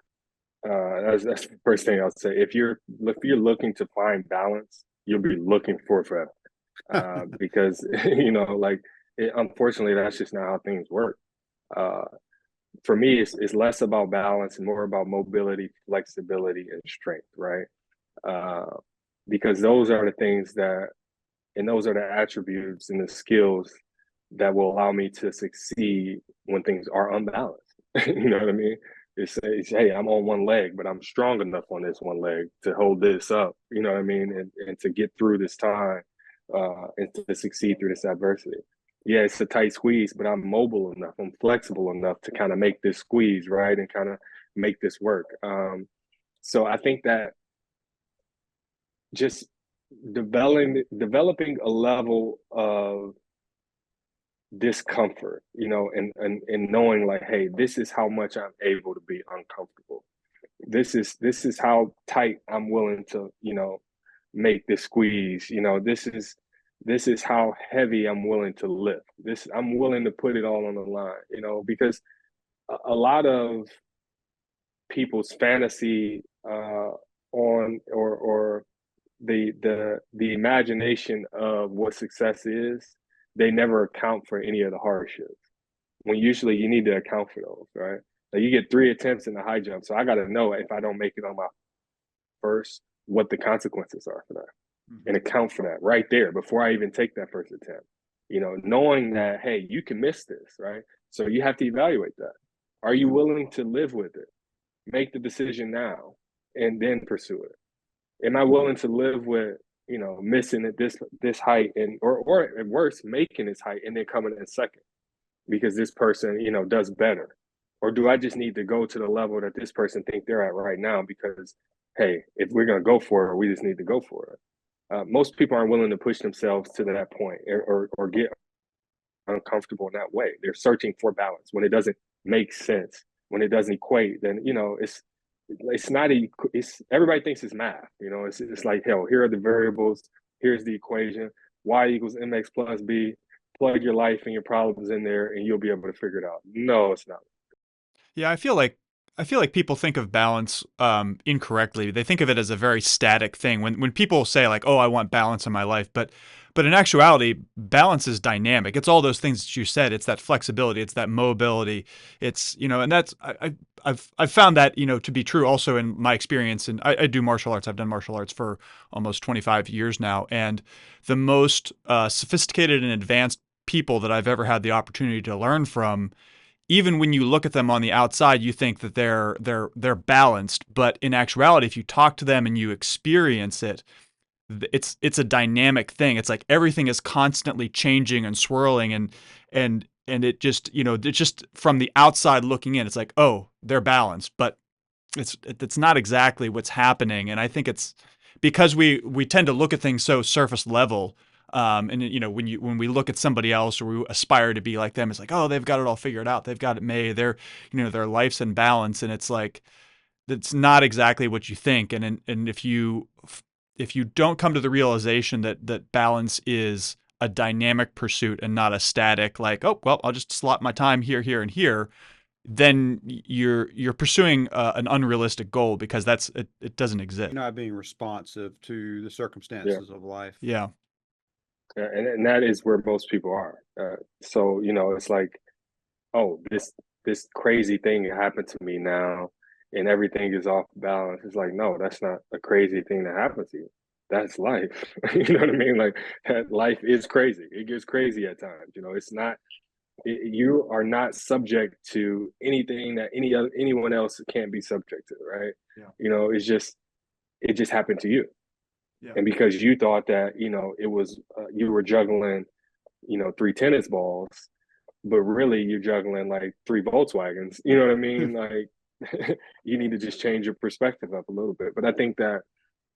A: That's the first thing I'll say. If you're looking to find balance, you'll be looking for it forever. Because like unfortunately, that's just not how things work. Uh, for me, it's less about balance and more about mobility, flexibility, and strength, right? Uh, because those are the things and those are the attributes and the skills that will allow me to succeed when things are unbalanced. You know what I mean? It's hey, I'm on one leg, but I'm strong enough on this one leg to hold this up. You know what I mean? And to get through this time, and to succeed through this adversity. Yeah, it's a tight squeeze, but I'm mobile enough, I'm flexible enough to kind of make this squeeze, right, and kind of make this work. So I think that just developing a level of discomfort, and knowing like, hey, this is how much I'm able to be uncomfortable. This is how tight I'm willing to, make this squeeze. This is how heavy I'm willing to lift. This I'm willing to put it all on the line, because a lot of people's fantasy on or the imagination of what success is, they never account for any of the hardships. When usually you need to account for those, right? Like you get 3 attempts in the high jump, so I got to know if I don't make it on my first, what the consequences are for that, and account for that right there before I even take that first attempt. Knowing that, hey, you can miss this, right? So you have to evaluate that. Are you willing to live with it? Make the decision now, and then pursue it. Am I willing to live with missing at this height, and or at worst making this height and then coming in second because this person does better? Or do I just need to go to the level that this person think they're at right now because, hey, if we're going to go for it, we just need to go for it. Most people aren't willing to push themselves to that point, or get uncomfortable in that way. They're searching for balance when it doesn't make sense, when it doesn't equate. Then it's not it's everybody thinks it's math. It's like, hell, here are the variables, here's the equation, y equals mx plus b, plug your life and your problems in there and you'll be able to figure it out. No, it's not.
C: Yeah, I feel like people think of balance incorrectly. They think of it as a very static thing. When people say like, "Oh, I want balance in my life," but in actuality, balance is dynamic. It's all those things that you said. It's that flexibility. It's that mobility. It's and that's I've found that to be true also in my experience. And I do martial arts. I've done martial arts for almost 25 years now, and the most sophisticated and advanced people that I've ever had the opportunity to learn from, even when you look at them on the outside, you think that they're balanced, but in actuality, if you talk to them and you experience it, it's a dynamic thing. It's like everything is constantly changing and swirling, and it just it's just from the outside looking in, it's like, oh, they're balanced, but it's not exactly what's happening. And I think it's because we tend to look at things so surface level. And when we look at somebody else or we aspire to be like them, it's like, oh, they've got it all figured out, they've got it made, their life's in balance, and it's like that's not exactly what you think. And if you don't come to the realization that balance is a dynamic pursuit and not a static, like, oh well, I'll just slot my time here, here, and here, then you're pursuing an unrealistic goal because it doesn't exist.
B: You're not being responsive to the
A: Yeah.
B: circumstances of life.
C: Yeah.
A: And that is where most people are. So it's like, oh, this crazy thing happened to me now, and everything is off balance. It's like, no, that's not a crazy thing that happened to you. That's life. You know what I mean? Like, life is crazy. It gets crazy at times. It's not. You are not subject to anything that anyone else can't be subject to, right?
C: Yeah.
A: It just happened to you.
C: Yeah.
A: And because you thought that it was you were juggling 3 tennis balls, but really you're juggling like 3 Volkswagens. You know what I mean? Like you need to just change your perspective up a little bit. But I think that,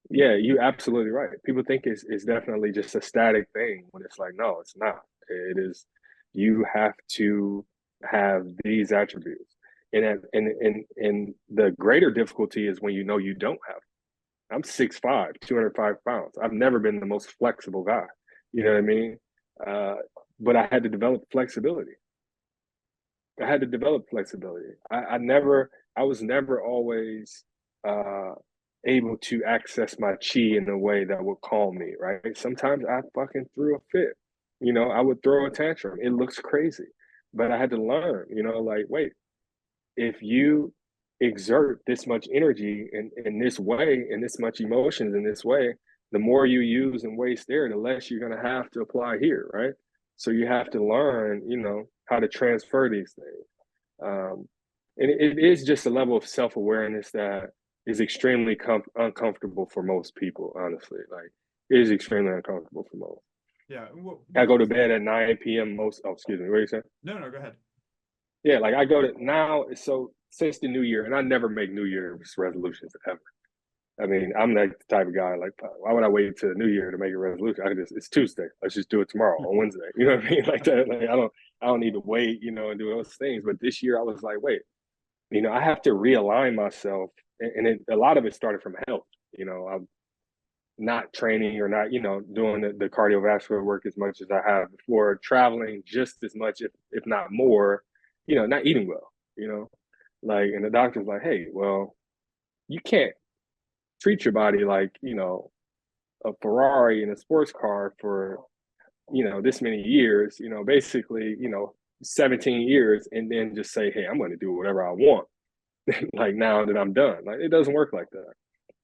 A: yeah, you're absolutely right. People think it's definitely just a static thing when it's like, no, it's not. It is, you have to have these attributes. And the greater difficulty is when you know you don't have. I'm 6'5", 205 pounds. I've never been the most flexible guy. You know what I mean? Uh, but I had to develop flexibility. I had to develop flexibility. I was never always uh, able to access my chi in a way that would calm me, right? Sometimes I fucking threw a fit. You know, I would throw a tantrum. It looks crazy. But I had to learn, you know, like, wait, if you exert this much energy in this way, and this much emotions in this way, the more you use and waste there, the less you're going to have to apply here, right? So you have to learn, you know, how to transfer these things. And it is just a level of self-awareness that is extremely uncomfortable for most people, honestly. Like, it is extremely uncomfortable for most.
C: Yeah.
A: I go to bed at 9 p.m. most. Oh, excuse me. What are you saying?
C: No, go ahead.
A: Yeah, like I go to now. So since the new year, and I never make New Year's resolutions ever. I mean, I'm like the type of guy like, why would I wait to the new year to make a resolution? It's Tuesday. Let's just do it tomorrow on Wednesday. You know what I mean? Like that. Like I don't need to wait, you know, and do those things. But this year I was like, wait, you know, I have to realign myself, and a lot of it started from health. You know, I'm not training or not, you know, doing the cardiovascular work as much as I have before, traveling just as much, if not more, you know, not eating well, you know, like, and the doctor's like, hey, well, you can't treat your body like, you know, a Ferrari and a sports car for, you know, this many years, you know, basically, you know, 17 years, and then just say, hey, I'm going to do whatever I want. Like now that I'm done, like it doesn't work like that.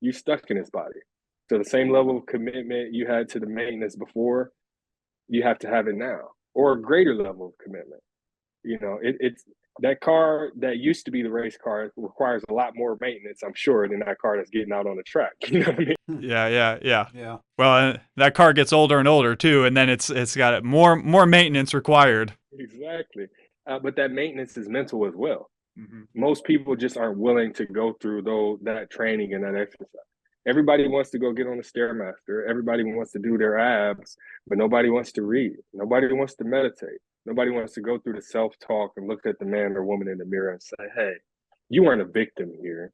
A: You're stuck in this body. So the same level of commitment you had to the maintenance before, you have to have it now, or a greater level of commitment. You know, it's that car that used to be the race car requires a lot more maintenance, I'm sure, than that car that's getting out on the track. You know what I mean?
C: Yeah. Well, that car gets older and older too, and then it's got more maintenance required.
A: Exactly. But that maintenance is mental as well.
C: Mm-hmm.
A: Most people just aren't willing to go through that training and that exercise. Everybody wants to go get on the Stairmaster. Everybody wants to do their abs, but nobody wants to read. Nobody wants to meditate. Nobody wants to go through the self-talk and look at the man or woman in the mirror and say, hey, you weren't a victim here.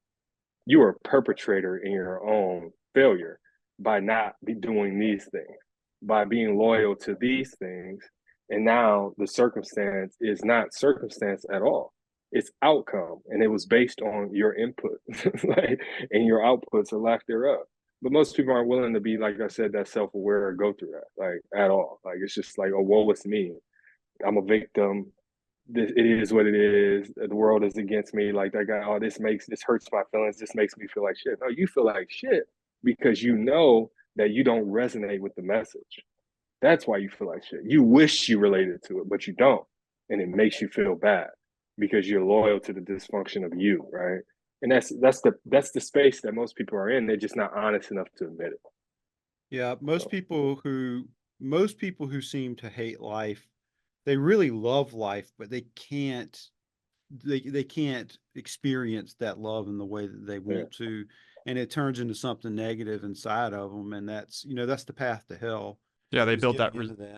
A: You are a perpetrator in your own failure by not be doing these things, by being loyal to these things. And now the circumstance is not circumstance at all. It's outcome. And it was based on your input like, and your outputs or lack thereof. But most people aren't willing to be, like I said, that self-aware or go through that, like at all. Like it's just like, oh, woe is me. I'm a victim. It is what it is. The world is against me. Like that guy, oh, this hurts my feelings. This makes me feel like shit. No, you feel like shit because you know that you don't resonate with the message. That's why you feel like shit. You wish you related to it, but you don't. And it makes you feel bad because you're loyal to the dysfunction of you, right? And that's the space that most people are in. They're just not honest enough to admit it.
B: Yeah, most people who seem to hate life, they really love life, but they can't experience that love in the way that they want to, and it turns into something negative inside of them, and that's the path to hell.
C: Yeah, they build that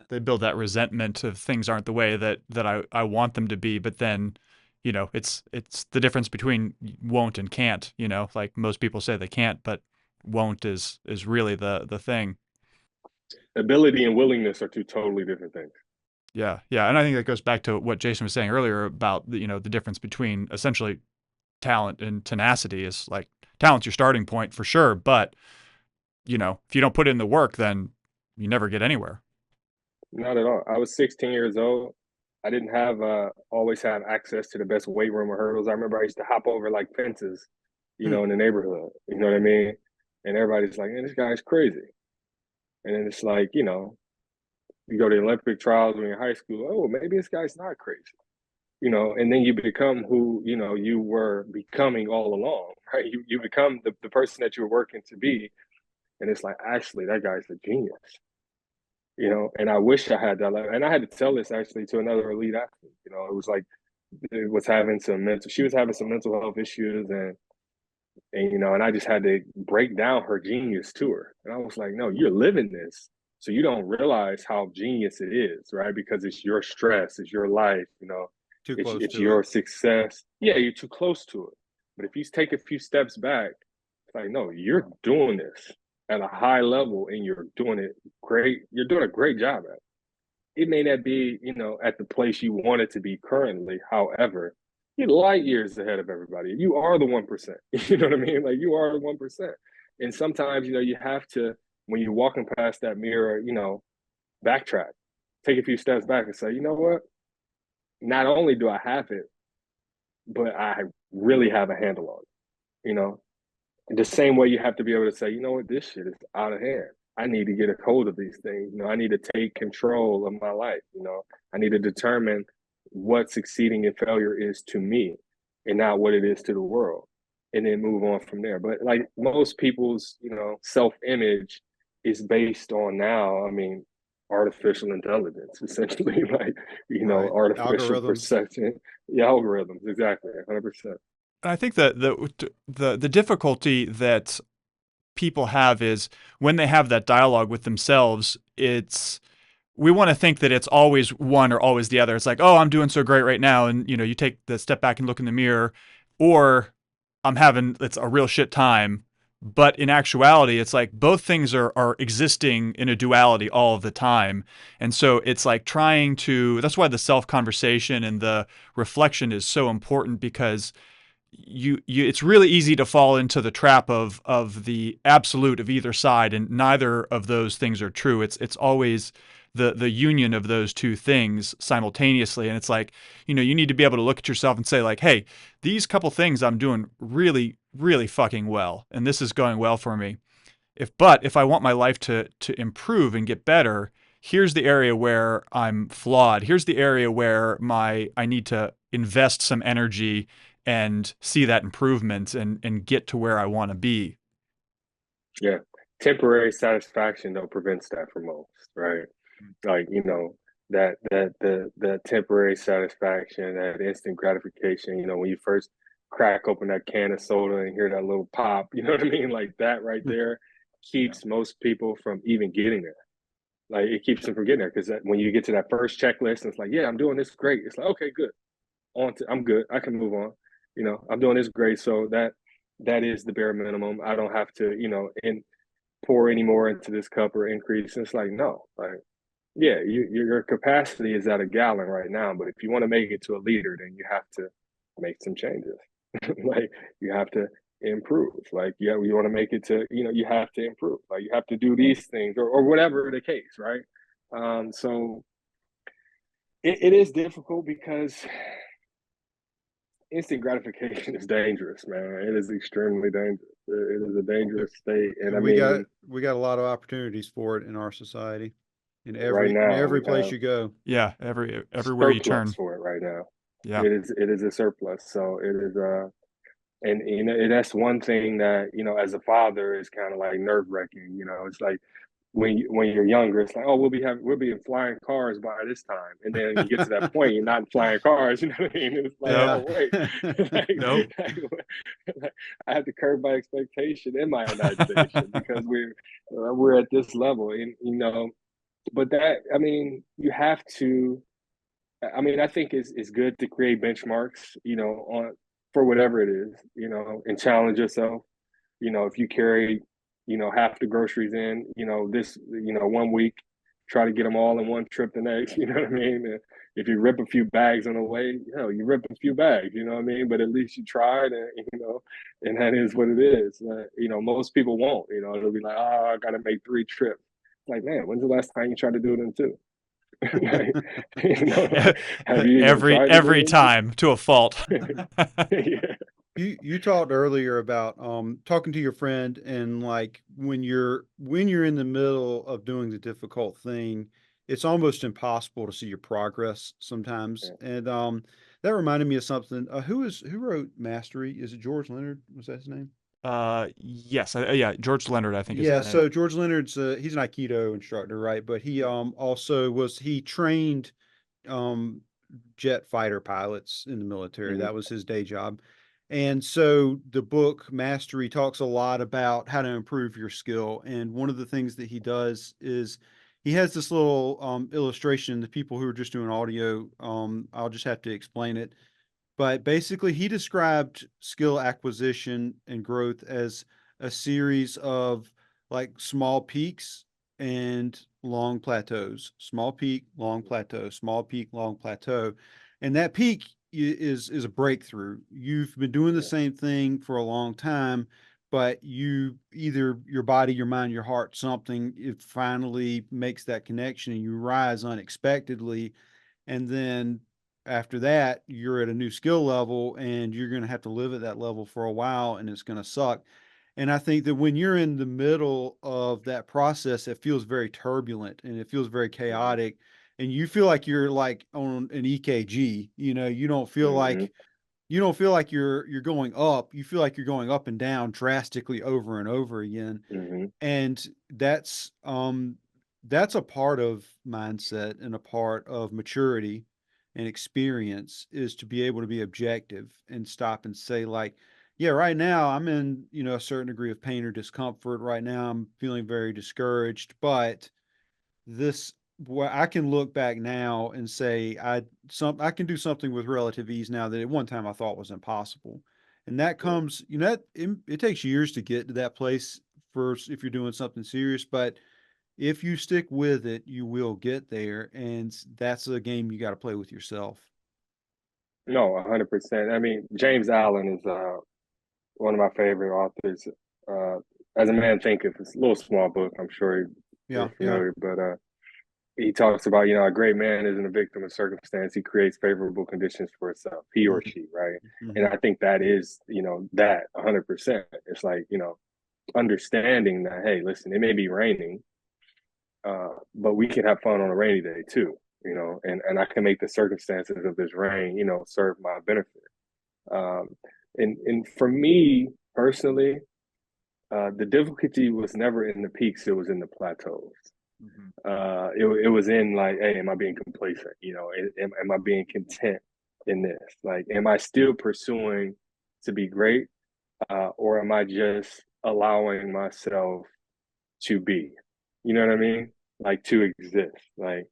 C: they build that resentment of things aren't the way that I want them to be, but then, you know, it's the difference between won't and can't, you know, like most people say they can't, but won't is really the thing.
A: Ability and willingness are two totally different things.
C: Yeah, and I think that goes back to what Jason was saying earlier about the, you know, the difference between essentially talent and tenacity. Is like talent's your starting point for sure, but you know, if you don't put in the work, then you never get anywhere.
A: Not at all. I was 16 years old. I didn't have always have access to the best weight room or hurdles. I remember I used to hop over like fences, you know, in the neighborhood. You know what I mean? And everybody's like, man, this guy's crazy. And then it's like, you know, you go to the Olympic trials when you're in high school. Oh, maybe this guy's not crazy. You know, and then you become who, you know, you were becoming all along, right? You become the person that you're working to be. And it's like, actually, that guy's a genius. and I wish I had that level. And I had to tell this actually to another elite athlete. It was like she was having some mental health issues, and I just had to break down her genius to her. And I was like, no, you're living this. So you don't realize how genius it is, right? Because it's your stress, it's your life,
B: Too
A: it's
B: close
A: it's
B: to it.
A: your success. Yeah, you're too close to it. But if you take a few steps back, it's like, no, you're doing this at a high level and you're doing it great. You're doing a great job at it. It may not be, at the place you want it to be currently. However, you're light years ahead of everybody. You are the 1%. You know what I mean? Like, you are the 1%. And sometimes, you have to, when you're walking past that mirror, backtrack, take a few steps back and say, you know what? Not only do I have it, but I really have a handle on it. The same way you have to be able to say, you know what, this shit is out of hand. I need to get a hold of these things. I need to take control of my life. I need to determine what succeeding and failure is to me and not what it is to the world, and then move on from there. But like most people's, self-image is based on now, artificial intelligence, essentially, like,
B: Right.
A: artificial
B: Algorithms.
A: perception. Yeah, algorithms, exactly, 100%.
C: I think that the difficulty that people have is when they have that dialogue with themselves, we want to think that it's always one or always the other. It's like, oh, I'm doing so great right now. And, you take the step back and look in the mirror, or it's a real shit time. But in actuality, it's like both things are existing in a duality all of the time. And so it's like that's why the self conversation and the reflection is so important, because it's really easy to fall into the trap of the absolute of either side, and neither of those things are true. It's always the union of those two things simultaneously. And it's like, you need to be able to look at yourself and say, like, hey, these couple things I'm doing really, really fucking well, and this is going well for me. But if I want my life to improve and get better, here's the area where I'm flawed. Here's the area where I need to invest some energy and see that improvement and get to where I want to be.
A: Yeah. Temporary satisfaction though prevents that for most, right? Like, that temporary satisfaction, that instant gratification, when you first crack open that can of soda and hear that little pop, you know what I mean? Like, that right there keeps most people from even getting there. Like, it keeps them from getting there, because when you get to that first checklist and it's like, yeah, I'm doing this great. It's like, okay, good. I'm good. I can move on. I'm doing this great. So that is the bare minimum. I don't have to, and pour any more into this cup or increase. And it's like, no, like, yeah, your capacity is at a gallon right now, but if you want to make it to a liter, then you have to make some changes. Like, you have to improve. Like, you want to make it to, you have to improve. Like, you have to do these things, or whatever the case, right? So it is difficult, because instant gratification is dangerous, man. It is extremely dangerous. It is a dangerous state, and
B: we got a lot of opportunities for it in our society, in
A: right now
B: every
A: we
B: place
A: have
B: you go.
C: Yeah, everywhere you turn.
A: for it right now.
C: Yeah.
A: It is a surplus. So it is and that's one thing that, as a father, is kind of like nerve-wracking. It's like, when you're younger, it's like, oh, we'll be in flying cars by this time, and then you get to that point, you're not in flying cars. You know what I mean? It's like,
C: Yeah.
A: oh wait, like,
C: Nope.
A: like, I have to curb my expectation and my imagination, because we're at this level, and but that, you have to. I think it's good to create benchmarks, on for whatever it is, and challenge yourself. If you carry, half the groceries in, this, 1 week, try to get them all in one trip the next. You know what I mean? And if you rip a few bags on the way, you rip a few bags. You know what I mean? But at least you tried, and and that is what it is. Most people won't. They'll be like, oh, I got to make 3 trips. Like, man, when's the last time you tried to do it in 2? Like, have you even tried to do
C: Every
A: it?
C: time, to a fault.
A: Yeah.
B: You talked earlier about talking to your friend, and like when you're in the middle of doing the difficult thing, it's almost impossible to see your progress sometimes. And that reminded me of something. Who wrote Mastery? Is it George Leonard? Was that his name?
C: Yes, yeah, George Leonard, I think is
B: Yeah,
C: his name.
B: so George Leonard's he's an Aikido instructor, right? But he also he trained um jet fighter pilots in the military.
A: Hmm.
B: That was his day job. And so the book Mastery talks a lot about how to improve your skill. And one of the things that he does is he has this little illustration. The people who are just doing audio, I'll just have to explain it. But basically, he described skill acquisition and growth as a series of like small peaks and long plateaus, small peak, long plateau, small peak, long plateau. And that peak is a breakthrough. You've been doing the same thing for a long time, but you either your body, your mind, your heart, something, it finally makes that connection and you rise unexpectedly. And then after that, you're at a new skill level and you're going to have to live at that level for a while and it's going to suck. And I think that when you're in the middle of that process, it feels very turbulent and it feels very
A: Hmm.
B: chaotic. And you feel like you're like on an EKG, you don't feel
A: Hmm.
B: like you're going up. You feel like you're going up and down drastically over and over again.
A: Hmm.
B: And that's a part of mindset and a part of maturity and experience is to be able to be objective and stop and say like, yeah, right now I'm in, a certain degree of pain or discomfort. Right now I'm feeling very discouraged, but this well, I can look back now and say I can do something with relative ease now that at one time I thought was impossible. And that
A: Yeah.
B: comes, it takes years to get to that place first if you're doing something serious, but if you stick with it, you will get there. And that's a game you got to play with yourself.
A: No, 100%. I mean, James Allen is one of my favorite authors. Uh, as a man thinketh, it's a little small book. I'm sure
B: Yeah,
A: you're
B: yeah.
A: familiar, but he talks about, a great man isn't a victim of circumstance. He creates favorable conditions for himself, he or
B: Hmm.
A: she, right? And
B: Hmm.
A: I think that is, that 100%. It's like, understanding that, hey, listen, it may be raining, but we can have fun on a rainy day too, and I can make the circumstances of this rain, serve my benefit. Um, and for me personally, the difficulty was never in the peaks; it was in the plateaus.
C: Hmm.
A: It was in like, hey, am I being complacent? Am I being content in this? Like, am I still pursuing to be great, or am I just allowing myself to be? You know what I mean? Like to exist, like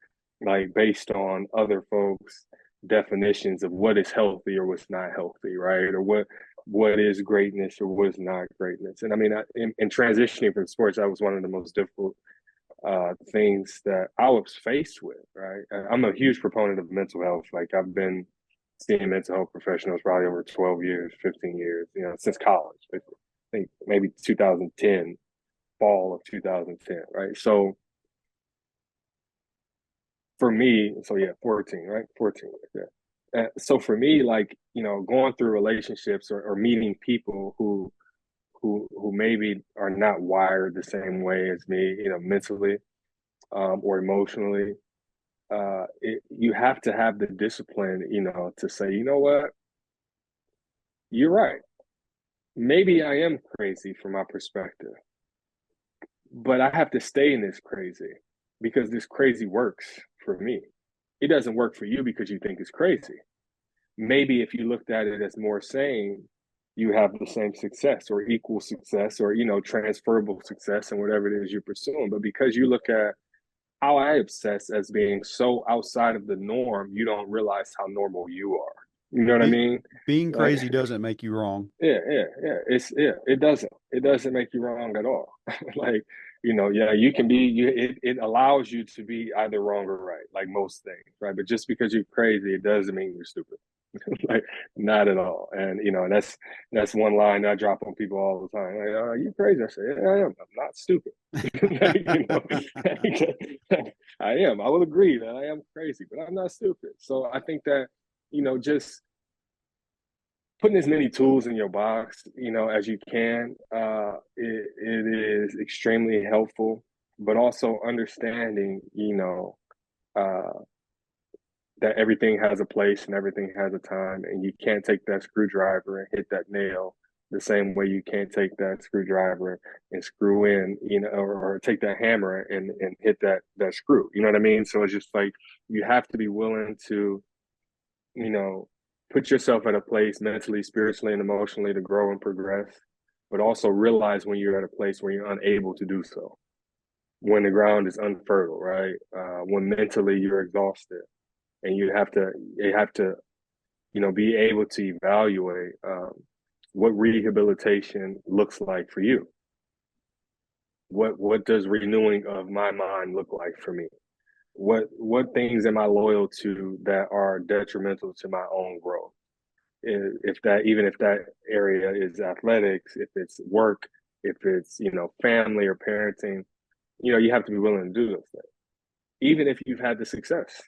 A: based on other folks' definitions of what is healthy or what's not healthy, right? Or what is greatness or what is not greatness. And I mean, in transitioning from sports, that was one of the most difficult things that I was faced with, right? I'm a huge proponent of mental health. Like I've been seeing mental health professionals probably over 12 years, 15 years, since college. I think maybe 2010, fall of 2010, right? So for me, so yeah, 14, right? 14, yeah. So for me, like, going through relationships or meeting people who maybe are not wired the same way as me, mentally, or emotionally, you have to have the discipline, to say, you know what, you're right. Maybe I am crazy from my perspective, but I have to stay in this crazy because this crazy works for me. It doesn't work for you because you think it's crazy. Maybe if you looked at it as more sane, you have the same success or equal success or, transferable success and whatever it is you're pursuing. But because you look at how I obsess as being so outside of the norm, you don't realize how normal you are. You know what I
B: Be,
A: mean?
B: being
A: Like,
B: crazy doesn't make you wrong.
A: yeah, yeah, yeah. It doesn't make you wrong at all. Like, yeah, you can be it allows you to be either wrong or right, like most things, right? But just because you're crazy, it doesn't mean you're stupid. Like, not at all. And that's one line I drop on people all the time. Like, you crazy? I say, yeah, I am. I'm not stupid. Like, I am. I will agree that I am crazy, but I'm not stupid. So I think that, just putting as many tools in your box, as you can, it is extremely helpful. But also understanding, uh, that everything has a place and everything has a time, and you can't take that screwdriver and hit that nail the same way you can't take that screwdriver and screw in, or take that hammer and hit that screw. You know what I mean? So it's just like you have to be willing to, you know, put yourself at a place mentally, spiritually, and emotionally to grow and progress, but also realize when you're at a place where you're unable to do so, when the ground is unfertile, right? When mentally you're exhausted, and you have to, be able to evaluate what rehabilitation looks like for you. What does renewing of my mind look like for me? What things am I loyal to that are detrimental to my own growth? Even if that area is athletics, if it's work, if it's family or parenting, you have to be willing to do those things, even if you've had the success.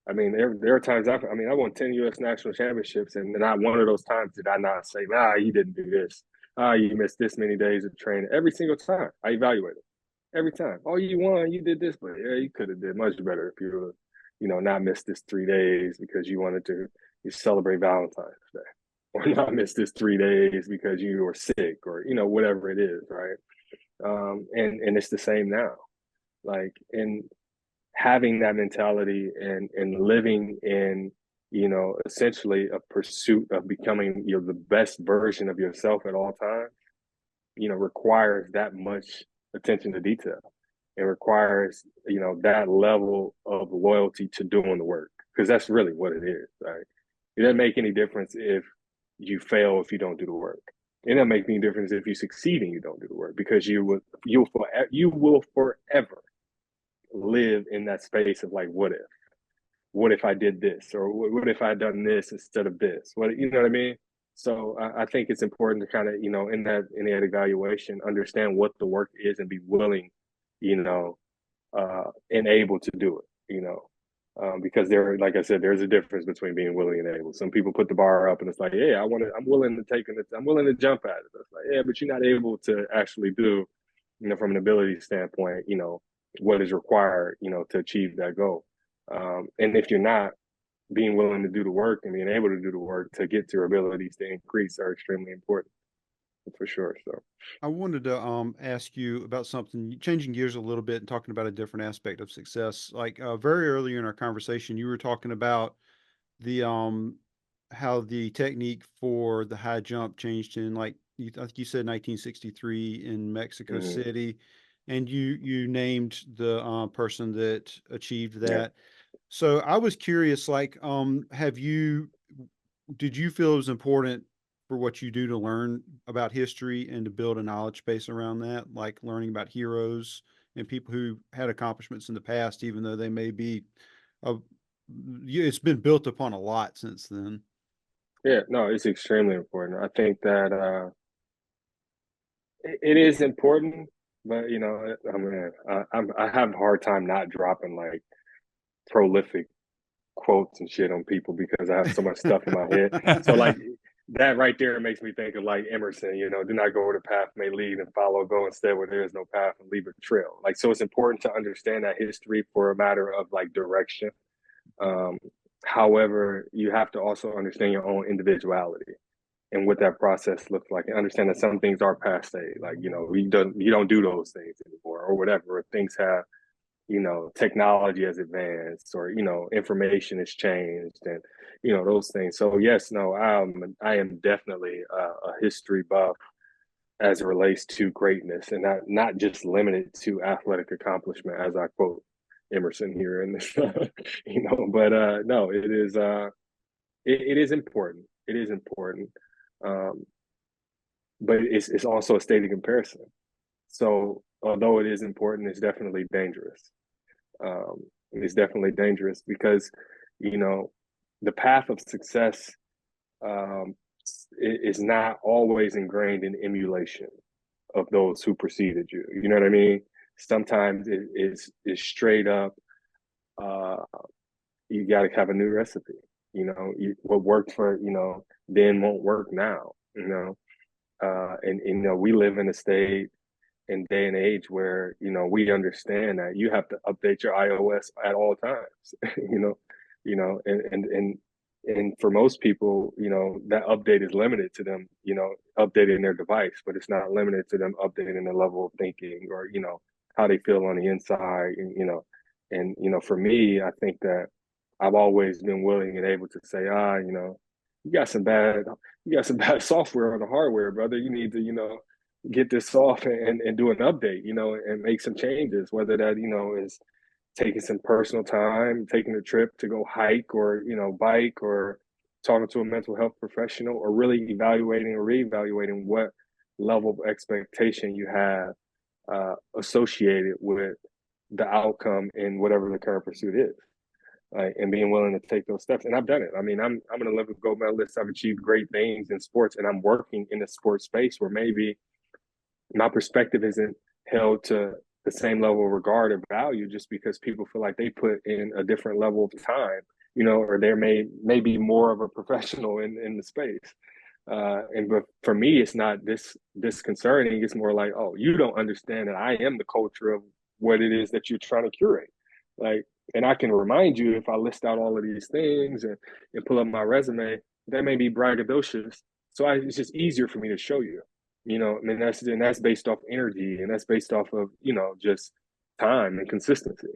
A: I mean, there are times I won 10 U.S. national championships, and not one of those times did I not say, nah, you didn't do this. You missed this many days of training. Every single time I evaluated. Every time. Oh, you won, you did this, but yeah, you could have did much better if you would, not missed this 3 days because you wanted to celebrate Valentine's Day, or not miss this 3 days because you were sick, or whatever it is, right? And it's the same now. Like, and having that mentality and living in, essentially a pursuit of becoming the best version of yourself at all times, requires that much attention to detail. It requires, that level of loyalty to doing the work, because that's really what it is, right? It doesn't make any difference if you fail if you don't do the work. It doesn't make any difference if you succeed and you don't do the work, because you will forever live in that space of like, what if I did this, or what if I had done this instead of this? You know what I mean? So I think it's important to kind of, in that evaluation, understand what the work is and be willing, and able to do it, because like I said, there's a difference between being willing and able. Some people put the bar up and it's like, yeah, I'm willing to take it. I'm willing to jump at it. It's like, yeah, but you're not able to actually do, from an ability standpoint, what is required, to achieve that goal. And if you're not, being willing to do the work and being able to do the work to get your abilities to increase are extremely important, for sure. So
B: I wanted to ask you about something, changing gears a little bit and talking about a different aspect of success. Like very early in our conversation, you were talking about the how the technique for the high jump changed in, like, I think you said 1963 in Mexico City, and you named the person that achieved
A: yeah.
B: that. So I was curious, like, did you feel it was important for what you do to learn about history and to build a knowledge base around that, like learning about heroes and people who had accomplishments in the past, even though they may be, it's been built upon a lot since then?
A: Yeah, no, it's extremely important. I think that it is important, but I have a hard time not dropping like prolific quotes and shit on people because I have so much stuff in my head. So like that right there makes me think of like Emerson, do not go where the path may lead and follow, go instead where there is no path and leave a trail. Like, so it's important to understand that history for a matter of like direction. However, you have to also understand your own individuality and what that process looks like, and understand that some things are passe. Like, you don't do those things anymore, or whatever. Or things have, technology has advanced, or information has changed, and those things. So yes, no, I am definitely a history buff as it relates to greatness, and not just limited to athletic accomplishment, as I quote Emerson here in this, But no, it is important. It is important, but it's also a state of comparison. So although it is important, it's definitely dangerous. It's definitely dangerous because the path of success is not always ingrained in emulation of those who preceded you. You know what I mean? Sometimes it is straight up. You got to have a new recipe. What worked for then won't work now. And we live in a state and day and age where we understand that you have to update your iOS at all times. And And for most people, that update is limited to them, updating their device, but it's not limited to them updating the level of thinking or, how they feel on the inside. And for me, I think that I've always been willing and able to say, you got some bad, you got some bad software on the hardware, brother. You need to, get this off and do an update, and make some changes, whether that, is taking some personal time, taking a trip to go hike or, bike, or talking to a mental health professional, or really evaluating or reevaluating what level of expectation you have associated with the outcome in whatever the current pursuit is. And being willing to take those steps. And I've done it. I mean, I'm an Olympic gold medalist. I've achieved great things in sports, and I'm working in a sports space where maybe my perspective isn't held to the same level of regard or value, just because people feel like they put in a different level of time, or they're maybe more of a professional in the space. But for me, it's not this concerning. It's more like, oh, you don't understand that I am the culture of what it is that you're trying to curate. Like, and I can remind you, if I list out all of these things and pull up my resume, that may be braggadocious. So it's just easier for me to show you. I mean, that's based off energy, and that's based off of, just time and consistency.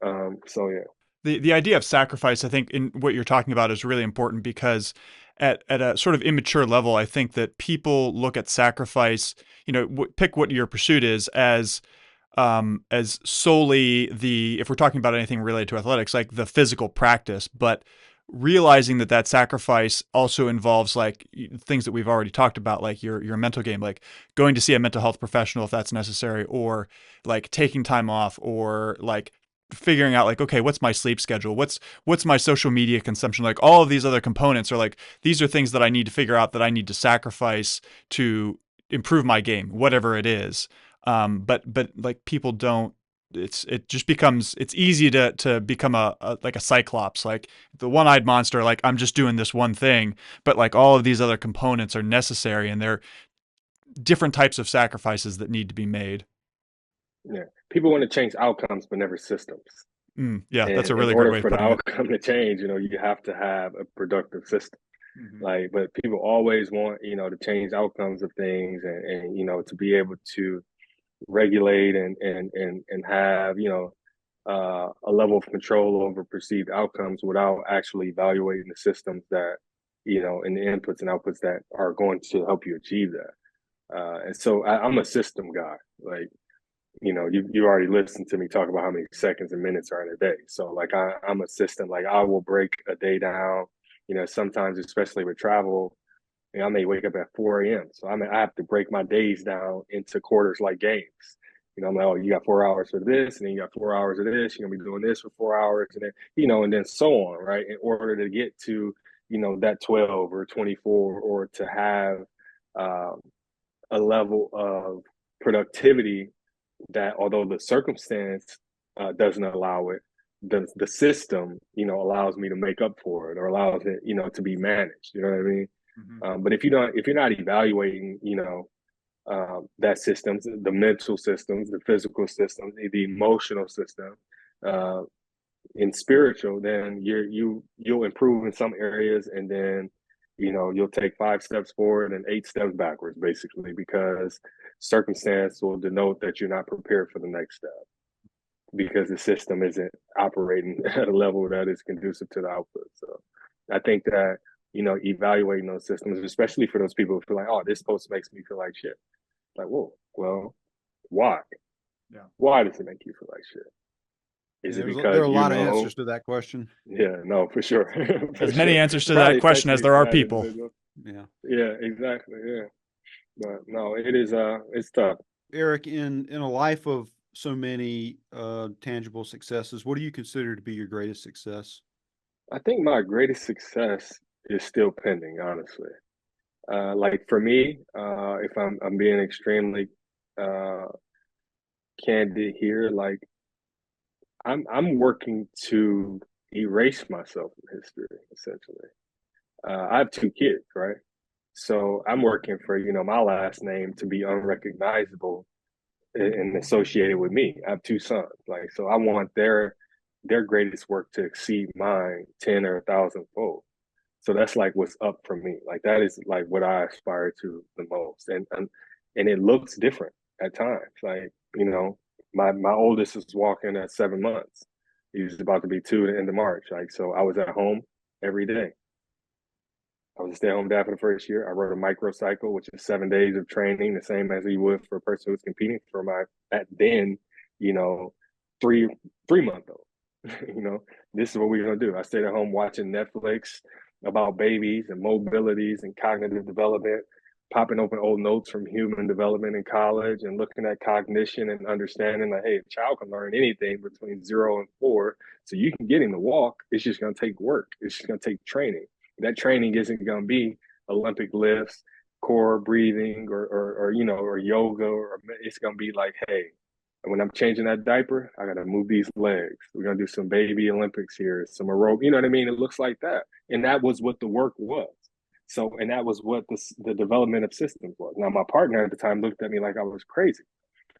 A: So yeah.
C: The idea of sacrifice, I think, in what you're talking about is really important, because at a sort of immature level, I think that people look at sacrifice, pick what your pursuit is, as solely if we're talking about anything related to athletics, like the physical practice, but realizing that sacrifice also involves like things that we've already talked about, like your mental game, like going to see a mental health professional if that's necessary, or like taking time off, or like figuring out like, okay, what's my sleep schedule? What's my social media consumption? Like all of these other components are like, these are things that I need to figure out, that I need to sacrifice to improve my game, whatever it is. But like people don't, it just becomes, it's easy to become like a cyclops, like the one-eyed monster, like I'm just doing this one thing, but like all of these other components are necessary, and they're different types of sacrifices that need to be made.
A: Yeah. People want to change outcomes, but never systems.
C: Yeah, that's
A: And
C: a
A: in
C: really great
A: order
C: way of
A: for the
C: putting it.
A: outcome to change, you have to have a productive system.
C: Mm-hmm.
A: Like, but people always want, to change outcomes of things, and to be able to regulate and have, a level of control over perceived outcomes without actually evaluating the systems that, and the inputs and outputs that are going to help you achieve that. And so I'm a system guy. Like, you already listened to me talk about how many seconds and minutes are in a day. So like I'm a system. Like I will break a day down. Sometimes, especially with travel, I may wake up at 4 a.m. So I have to break my days down into quarters like games. I'm like, oh, you got 4 hours for this, and then you got 4 hours of this. You're gonna be doing this for 4 hours, and then and then so on, right? In order to get to that 12 or 24, or to have a level of productivity that, although the circumstance doesn't allow it, the system allows me to make up for it, or allows it to be managed. You know what I mean?
C: Mm-hmm.
A: But if you're not evaluating, that systems, the mental systems, the physical systems, the emotional system, uh, in spiritual, then you'll improve in some areas, and then you'll take 5 steps forward and 8 steps backwards, basically, because circumstance will denote that you're not prepared for the next step, because the system isn't operating at a level that is conducive to the output. So I think that, evaluating those systems, especially for those people who feel like, oh, this post makes me feel like shit. Like, whoa, well, why?
C: Yeah.
A: Why does it make you feel like shit? Is it because
B: there are a lot of answers to that question?
A: Yeah, no, for sure. For
C: As many
A: sure.
C: answers to
A: Probably
C: that question as
A: especially
C: there
A: for
C: are
A: that
C: people.
A: individual.
B: Yeah.
A: Yeah, exactly. Yeah. But no, it is it's tough.
B: Eric, in a life of so many tangible successes, what do you consider to be your greatest success?
A: I think my greatest success is still pending, honestly. Like for me, if I'm being extremely uh candid here, like I'm working to erase myself from history, essentially. I have 2 kids, right? So I'm working for, my last name to be unrecognizable and associated with me. I have 2 sons. Like, so I want their greatest work to exceed mine 10 or 1,000 fold. So that's like what's up for me. Like that is like what I aspire to the most. And it looks different at times. Like, you know, my oldest is walking at 7 months. He's about to be 2 at the end of March. Like, so I was at home every day. I was a stay-at-home dad for the first year. I rode a microcycle, which is 7 days of training, the same as you would for a person who's competing for my at then, you know, three month old. You know, this is what we're gonna do. I stayed at home watching Netflix about babies and mobilities and cognitive development, popping open old notes from human development in college and looking at cognition and understanding that hey, a child can learn anything between 0 and 4. So you can get him to walk. It's just gonna take work. It's just gonna take training. That training isn't going to be Olympic lifts, core breathing, or you know, or yoga, or it's going to be like, hey, when I'm changing that diaper, I got to move these legs. We're going to do some baby Olympics here, some aerobic, you know what I mean? It looks like that. And that was what the work was. So, and that was what the development of systems was. Now, my partner at the time looked at me like I was crazy.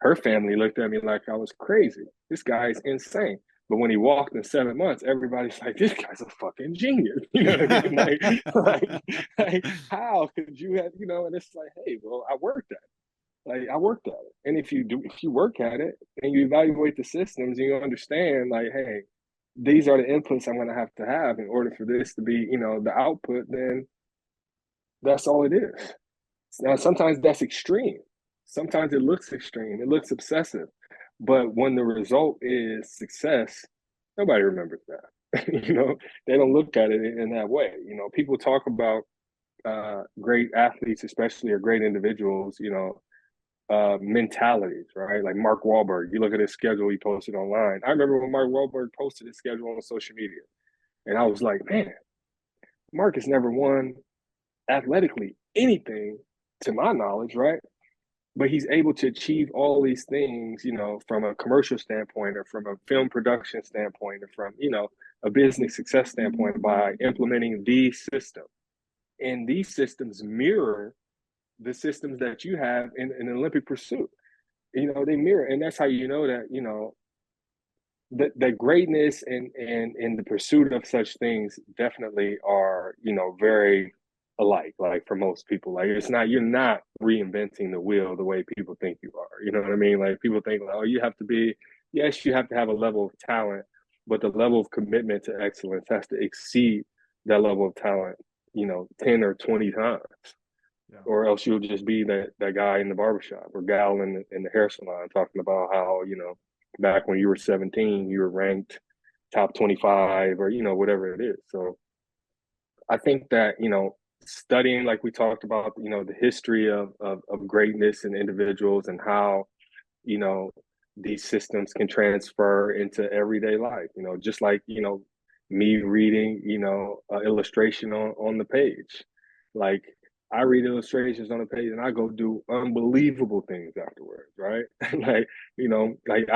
A: Her family looked at me like I was crazy. This guy is insane. But when he walked in 7 months, everybody's like, this guy's a fucking genius. You know what I mean? Like, how could you have, you know, and it's like, hey, well, I worked at it. Like, I worked at it. And if you work at it and you evaluate the systems and you understand, like, hey, these are the inputs I'm going to have in order for this to be, you know, the output, then that's all it is. Now, sometimes that's extreme. Sometimes it looks extreme. It looks obsessive. But when the result is success, nobody remembers that. You know, they don't look at it in that way. You know, people talk about great athletes, especially, or great individuals, you know, mentalities, right? Like Mark Wahlberg, you look at his schedule he posted online. I remember when Mark Wahlberg posted his schedule on social media, and I was like, man, Mark has never won athletically anything to my knowledge, right? But he's able to achieve all these things, you know, from a commercial standpoint or from a film production standpoint or from, you know, a business success standpoint by implementing these systems. And these systems mirror the systems that you have in an Olympic pursuit. You know, they mirror, and that's how you know that, you know, that greatness and the pursuit of such things definitely are, you know, very alike. Like for most people, like it's not, you're not reinventing the wheel the way people think you are. You know what I mean? Like people think, like, oh, you have to be, yes, you have to have a level of talent, but the level of commitment to excellence has to exceed that level of talent, you know, 10 or 20 times. Yeah. Or else you'll just be that guy in the barbershop or gal in the hair salon talking about how, you know, back when you were 17, you were ranked top 25 or, you know, whatever it is. So I think that, you know, studying, like we talked about, you know, the history of greatness in individuals and how, you know, these systems can transfer into everyday life, you know, just like, you know, me reading, you know, illustration on the page. Like I read illustrations on the page and I go do unbelievable things afterwards, right? Like, you know, like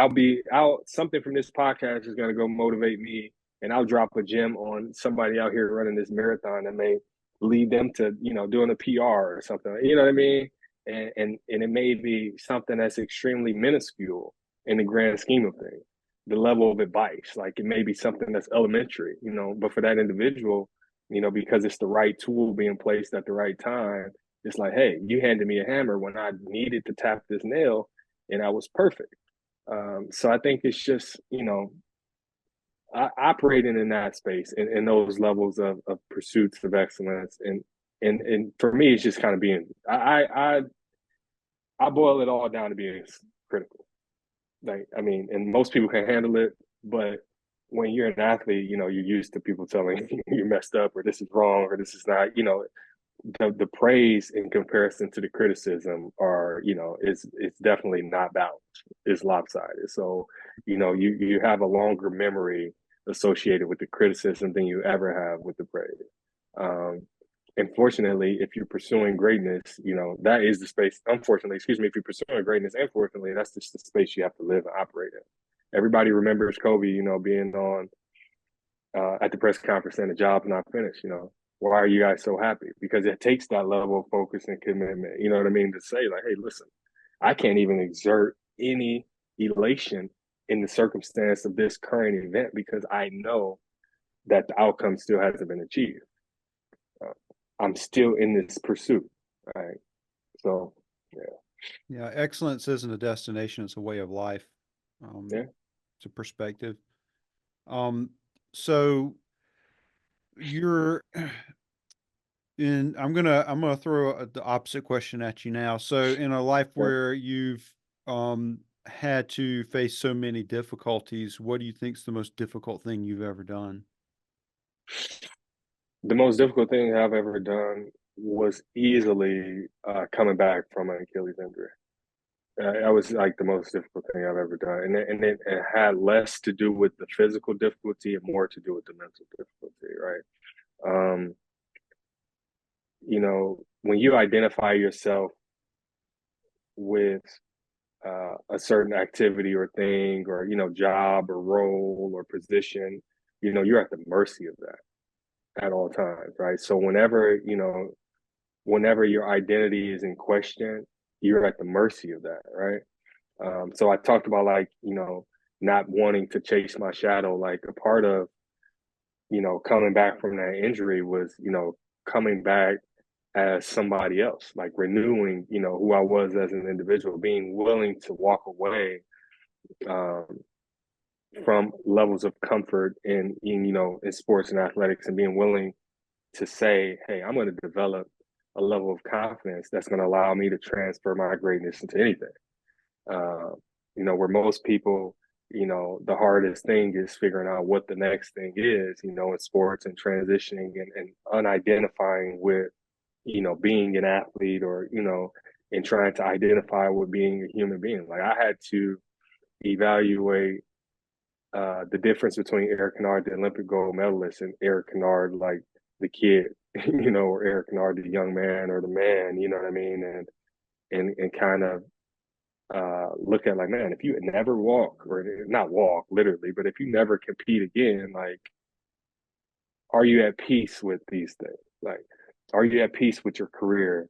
A: something from this podcast is going to go motivate me and I'll drop a gem on somebody out here running this marathon that may lead them to, you know, doing a PR or something, you know what I mean? And it may be something that's extremely minuscule in the grand scheme of things. The level of advice, like it may be something that's elementary, you know, but for that individual, you know, because it's the right tool being placed at the right time, it's like, hey, you handed me a hammer when I needed to tap this nail, and I was perfect. So I think it's just, you know, operating in that space and those levels of pursuits of excellence, and for me, it's just kind of being, I boil it all down to being critical. Like, I mean, and most people can handle it, but when you're an athlete, you know, you're used to people telling you you're messed up or this is wrong or this is not, you know, the praise in comparison to the criticism are, you know, it's definitely not balanced. It's lopsided. So, you know, you have a longer memory associated with the criticism than you ever have with the praise. And fortunately, if you're pursuing greatness, you know, that is the space. Unfortunately, excuse me, if you're pursuing greatness, unfortunately, that's just the space you have to live and operate in. Everybody remembers Kobe, you know, being on at the press conference and the job's not finished, you know. Why are you guys so happy? Because it takes that level of focus and commitment, you know what I mean, to say like, hey, listen, I can't even exert any elation in the circumstance of this current event because I know that the outcome still hasn't been achieved. I'm still in this pursuit, right? So, yeah.
B: Yeah, excellence isn't a destination, it's a way of life.
A: Yeah.
B: It's a perspective. Um, so you're I'm gonna throw the opposite question at you now. So in a life
A: Yeah.
B: where you've had to face so many difficulties, what do you think's the most difficult thing you've ever done?
A: The most difficult thing I've ever done was easily coming back from an Achilles injury. That was like the most difficult thing I've ever done, and it had less to do with the physical difficulty and more to do with the mental difficulty, right? Um, when you identify yourself with a certain activity or thing, or job or role or position, you're at the mercy of that at all times, right? So whenever your identity is in question, you're at the mercy of that, right? So I talked about, like, not wanting to chase my shadow. Like, a part of, coming back from that injury was, coming back as somebody else, like renewing, who I was as an individual, being willing to walk away um, from levels of comfort in sports and athletics, and being willing to say, hey, I'm going to develop a level of confidence that's going to allow me to transfer my greatness into anything. Uh, where most people, the hardest thing is figuring out what the next thing is, in sports, and transitioning and unidentifying with, being an athlete, or, and trying to identify with being a human being. Like, I had to evaluate the difference between Erick Kynard, the Olympic gold medalist, and Erik Kynard, like the kid, or Erik Kynard, the young man or the man, you know what I mean? And kind of look at, like, man, if you never walk, or not walk literally, but if you never compete again, like, are you at peace with these things? Like, are you at peace with your career,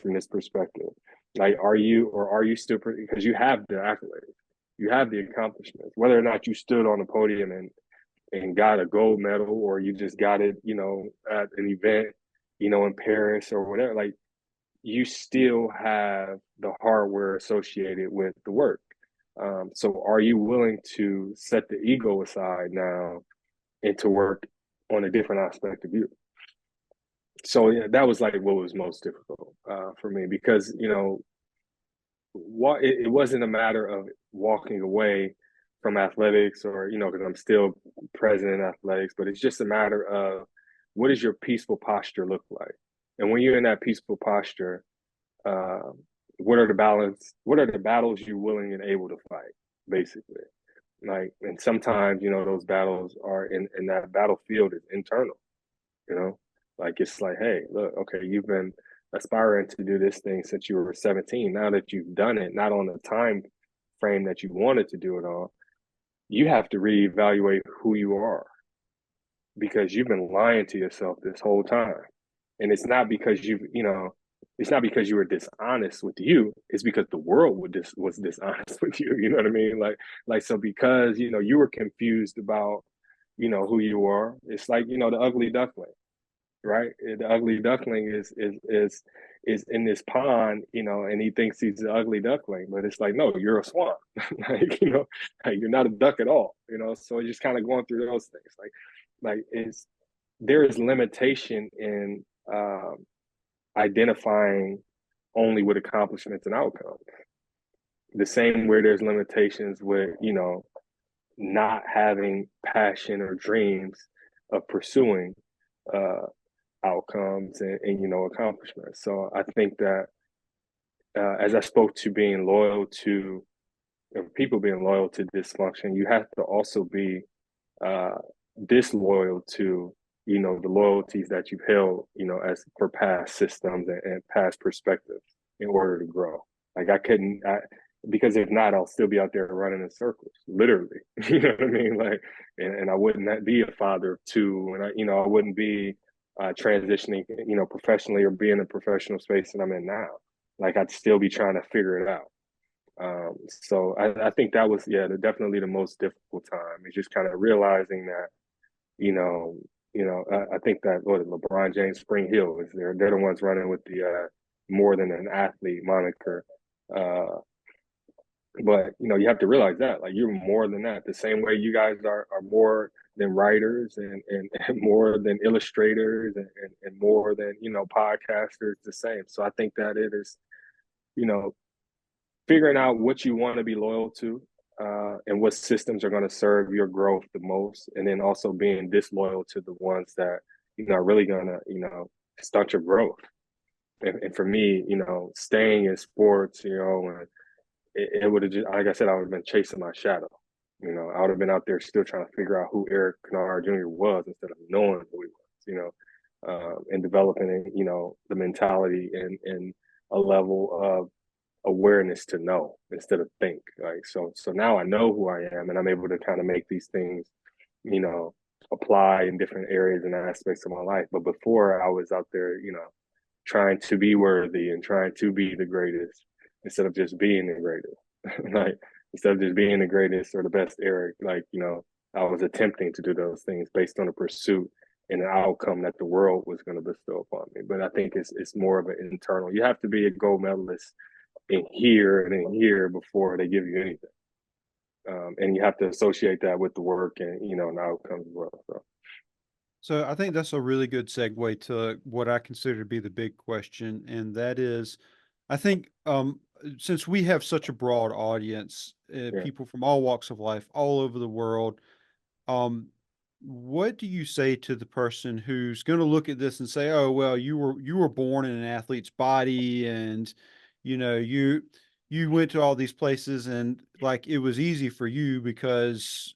A: from this perspective? Like, are you still, because you have the accolades, you have the accomplishments, whether or not you stood on the podium and got a gold medal, or you just got it, at an event, in Paris or whatever, like, you still have the hardware associated with the work. So are you willing to set the ego aside now and to work on a different aspect of you? So, yeah, that was like what was most difficult for me, because it wasn't a matter of walking away from athletics, or because I'm still present in athletics, but it's just a matter of, what does your peaceful posture look like? And when you're in that peaceful posture, uh, what are the battles you're willing and able to fight, basically? Like, and sometimes, those battles are in that battlefield is internal, you know, like, it's like, hey, look, okay, you've been aspiring to do this thing since you were 17. Now that you've done it, not on the time frame that you wanted to do it on, you have to reevaluate who you are, because you've been lying to yourself this whole time. And it's not because it's not because you were dishonest with you. It's because the world was dishonest with you. You know what I mean? Like, so because, you were confused about, who you are. It's like, the ugly duckling, right? The ugly duckling is in this pond, and he thinks he's an ugly duckling, but it's like, no, you're a swan. Like, like, you're not a duck at all. So just kind of going through those things, like there is limitation in identifying only with accomplishments and outcomes. The same way there's limitations with, not having passion or dreams of pursuing uh, outcomes and accomplishments. So I think that as I spoke to being loyal to, people being loyal to dysfunction, you have to also be uh, disloyal to, the loyalties that you've held, as for past systems and past perspectives, in order to grow. Like, because if not, I'll still be out there running in circles, literally. You know what I mean? Like, and I wouldn't be a father of two, and I wouldn't be transitioning, professionally, or be in the professional space that I'm in now. Like, I'd still be trying to figure it out. So I think that was, yeah, definitely the most difficult time. Is just kind of realizing that, you know, I think that LeBron James, Spring Hill is there. They're the ones running with the more than an athlete moniker. But you have to realize that like you're more than that. The same way you guys are more than writers and more than illustrators and more than podcasters. The same. So I think that it is figuring out what you want to be loyal to, and what systems are going to serve your growth the most, and then also being disloyal to the ones that are really going to stunt your growth. And for me, staying in sports, and it would have just, like I said, I would have been chasing my shadow. I would have been out there still trying to figure out who Erick Kynard Jr. was instead of knowing who he was, and developing, the mentality and a level of awareness to know instead of think. Like, so now I know who I am, and I'm able to kind of make these things, apply in different areas and aspects of my life. But before, I was out there, trying to be worthy and trying to be the greatest instead of just being the greatest. Like, instead of just being the greatest or the best Erick, like, I was attempting to do those things based on a pursuit and an outcome that the world was going to bestow upon me. But I think it's more of an internal. You have to be a gold medalist in here and in here before they give you anything. And you have to associate that with the work and, and outcomes as well.
B: So I think that's a really good segue to what I consider to be the big question. And that is, I think, since we have such a broad audience,
A: Yeah.
B: people from all walks of life, all over the world, what do you say to the person who's going to look at this and say, "Oh, well, you were born in an athlete's body, and you went to all these places, and like it was easy for you because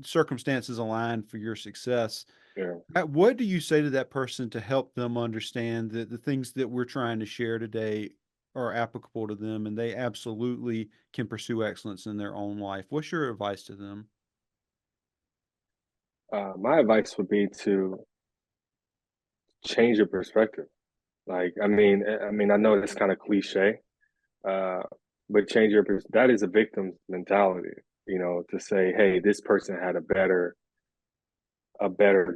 B: circumstances aligned for your success."
A: Yeah.
B: What do you say to that person to help them understand that the things that we're trying to share today are applicable to them, and they absolutely can pursue excellence in their own life? What's your advice to them?
A: My advice would be to change your perspective. Like, I know that's kind of cliche, uh, but change your that is a victim's mentality. To say, hey, this person had a better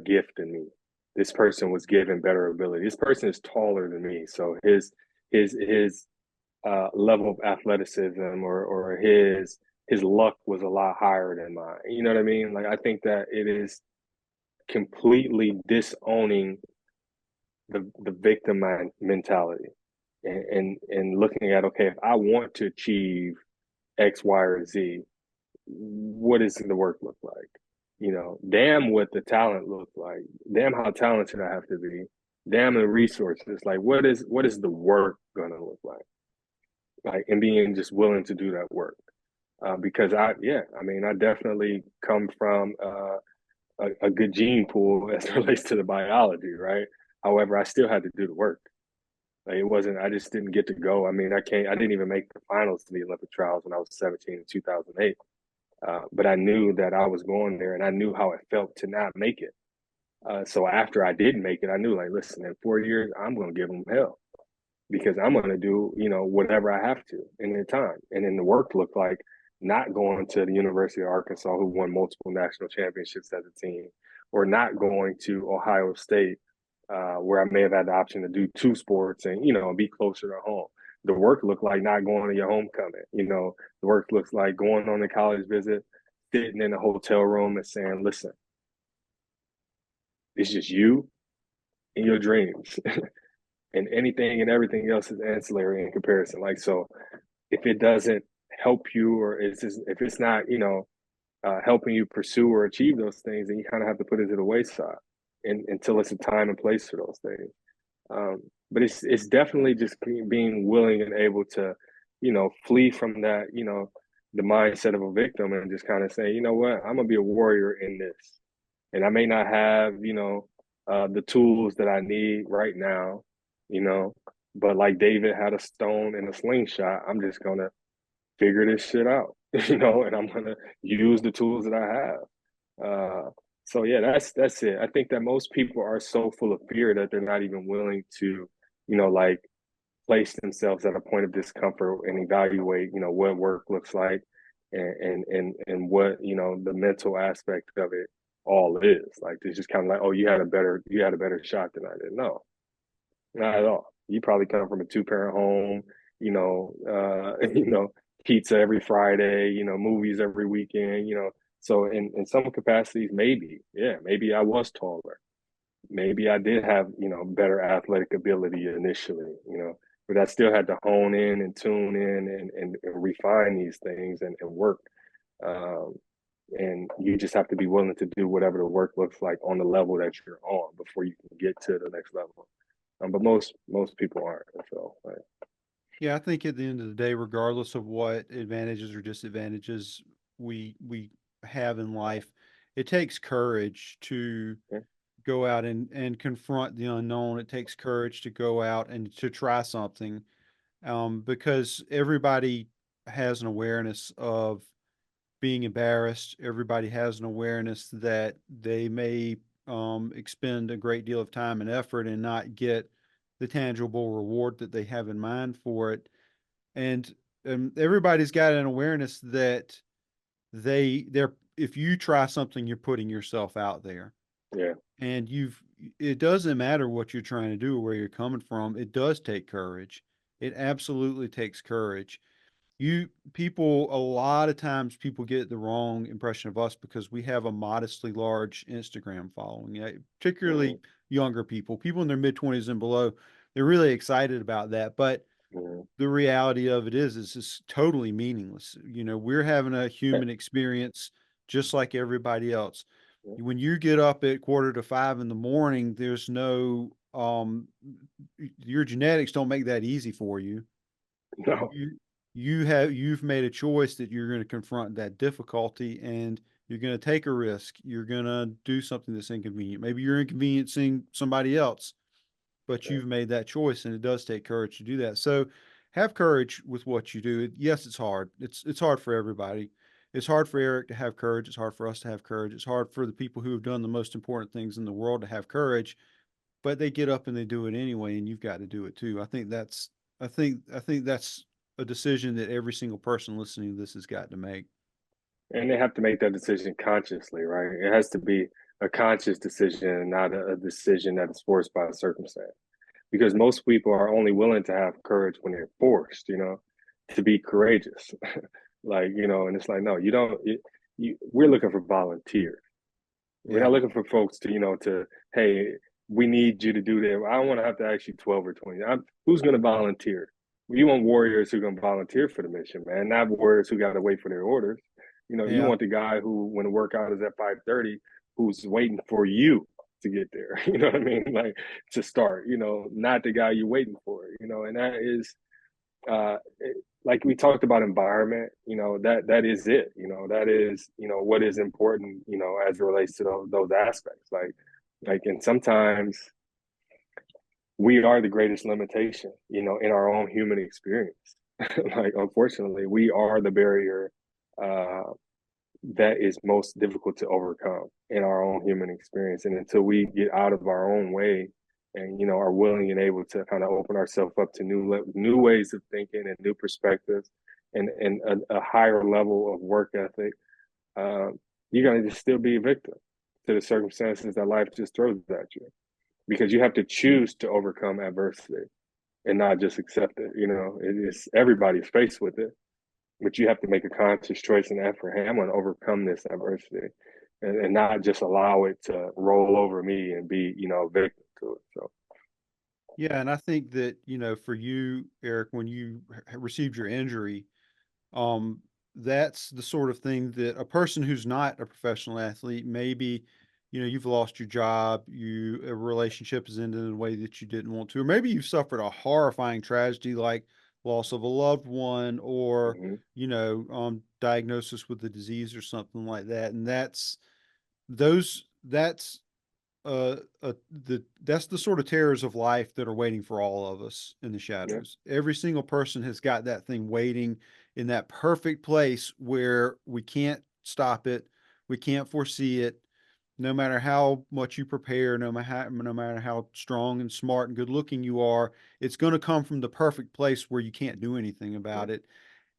A: gift than me. This person was given better ability. This person is taller than me, so his level of athleticism or his luck was a lot higher than mine. You know what I mean? Like, I think that it is completely disowning the victim mentality and looking at, okay, if I want to achieve X, Y, or Z, what does the work look like? Damn what the talent looks like. Damn how talented I have to be. Damn the resources. Like, what is the work gonna look like? Like, and being just willing to do that work. Because I definitely come from a good gene pool as it relates to the biology, right? However, I still had to do the work. Like, it wasn't, I just didn't get to go. I didn't even make the finals to the Olympic trials when I was 17 in 2008. But I knew that I was going there, and I knew how it felt to not make it. So after I did make it, I knew, like, listen, in 4 years, I'm going to give them hell because I'm going to do, whatever I have to in the time. And then the work looked like not going to the University of Arkansas, who won multiple national championships as a team, or not going to Ohio State, where I may have had the option to do two sports and, be closer to home. The work looked like not going to your homecoming. The work looks like going on a college visit, sitting in a hotel room and saying, listen, it's just you and your dreams. And anything and everything else is ancillary in comparison. Like, so if it doesn't help you, or if it's not, helping you pursue or achieve those things, then you kind of have to put it to the wayside until it's a time and place for those things. But it's definitely just being willing and able to, flee from that, the mindset of a victim, and just kind of say, you know what, I'm gonna be a warrior in this, and I may not have, the tools that I need right now, but like David had a stone and a slingshot, I'm just gonna figure this shit out, and I'm gonna use the tools that I have. So yeah, that's it. I think that most people are so full of fear that they're not even willing to, like, place themselves at a point of discomfort and evaluate, what work looks like, and what, the mental aspect of it all is. Like it's just kind of like, oh, you had a better shot than I did. No, not at all. You probably come from a two-parent home, pizza every Friday, movies every weekend, So in some capacities, maybe I was taller. Maybe I did have, better athletic ability initially, but I still had to hone in and tune in and refine these things and work. Um, and you just have to be willing to do whatever the work looks like on the level that you're on before you can get to the next level. But most people aren't. So, right.
B: Yeah, I think at the end of the day, regardless of what advantages or disadvantages we have in life, it takes courage to
A: Yeah.
B: go out and confront the unknown. It takes courage to go out and to try something, because everybody has an awareness of being embarrassed. Everybody has an awareness that they may expend a great deal of time and effort and not get the tangible reward that they have in mind for it. And everybody's got an awareness that they're if you try something, you're putting yourself out there.
A: Yeah.
B: And it doesn't matter what you're trying to do or where you're coming from. It does take courage. It absolutely takes courage. A lot of times people get the wrong impression of us because we have a modestly large Instagram following,
A: Mm-hmm.
B: particularly younger people in their mid 20s and below. They're really excited about that. But
A: Mm-hmm.
B: the reality of it is it's totally meaningless. We're having a human experience just like everybody else. When you get up at 4:45 in the morning, there's no, your genetics don't make that easy for you.
A: No.
B: You you've made a choice that you're going to confront that difficulty, and you're going to take a risk. You're going to do something that's inconvenient. Maybe you're inconveniencing somebody else, but
A: Yeah.
B: you've made that choice, and it does take courage to do that. So have courage with what you do. Yes, it's hard. It's hard for everybody. It's hard for Eric to have courage. It's hard for us to have courage. It's hard for the people who have done the most important things in the world to have courage, but they get up and they do it anyway, and you've got to do it too. I think that's a decision that every single person listening to this has got to make.
A: And they have to make that decision consciously, right? It has to be a conscious decision, not a decision that is forced by a circumstance. Because most people are only willing to have courage when they're forced, to be courageous. And it's like, no, you don't. We're looking for volunteers. We're
B: Yeah.
A: not looking for folks hey, we need you to do that. I don't want to have to ask you 12 or 20. Who's going to volunteer? You want warriors who are going to volunteer for the mission, man, not warriors who got to wait for their orders. You
B: Yeah.
A: want the guy who, when the workout is at 5:30, who's waiting for you to get there. You know what I mean? Like to start, not the guy you're waiting for, and that is, like we talked about environment, that is it, that is, what is important, as it relates to those aspects. And sometimes we are the greatest limitation, in our own human experience. Like, unfortunately, we are the barrier uh, that is most difficult to overcome in our own human experience. And until we get out of our own way and, are willing and able to kind of open ourselves up to new ways of thinking and new perspectives and a higher level of work ethic, you're going to just still be a victim to the circumstances that life just throws at you, because you have to choose to overcome adversity and not just accept it. It is, everybody's faced with it, but you have to make a conscious choice and effort. Hey, I'm going to overcome this adversity, and not just allow it to roll over me and be, a victim to it. So,
B: Yeah, and I think that, for you, Eric, when you received your injury, um, that's the sort of thing that a person who's not a professional athlete, maybe, you've lost your job, a relationship has ended in a way that you didn't want to, or maybe you've suffered a horrifying tragedy like loss of a loved one, or,
A: mm-hmm.
B: Diagnosis with a disease or something like that. And those, that's that's the sort of terrors of life that are waiting for all of us in the
A: Yeah,
B: shadows. Every single person has got that thing waiting in that perfect place where we can't stop it, we can't foresee it. No matter how much you prepare, no matter how strong and smart and good looking you are, it's going to come from the perfect place where you can't do anything
A: yeah,
B: about it.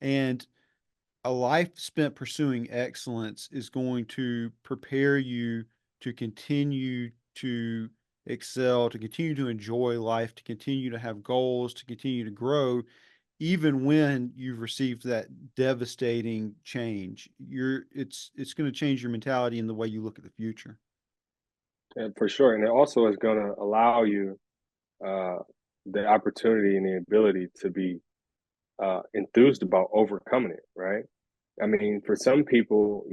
B: And a life spent pursuing excellence is going to prepare you to continue to excel, to continue to enjoy life, to continue to have goals, to continue to grow, even when you've received that devastating change. It's going to change your mentality and the way you look at the future.
A: And for sure. And it also is going to allow you uh, the opportunity and the ability to be enthused about overcoming it, right? I mean, for some people,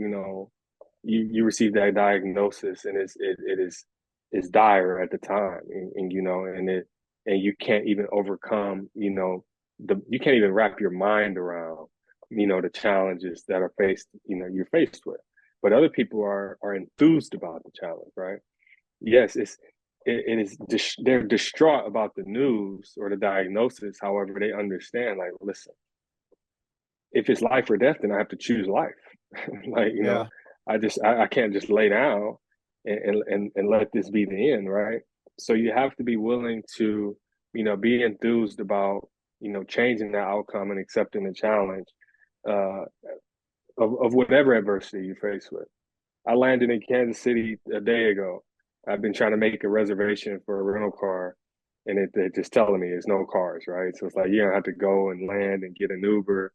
A: you receive that diagnosis and it's dire at the time, and and you can't even overcome, you can't even wrap your mind around, the challenges that are faced, you're faced with. But other people are enthused about the challenge, right? Yes, they're distraught about the news or the diagnosis. However, they understand, like, listen, if it's life or death, then I have to choose life. Like,
B: Yeah.
A: I can't just lay down and let this be the end, right? So you have to be willing to, be enthused about, changing the outcome and accepting the challenge uh, of whatever adversity you face with. I landed in Kansas City a day ago. I've been trying to make a reservation for a rental car, and they're just telling me there's no cars, right? So it's like you're gonna have to go and land and get an Uber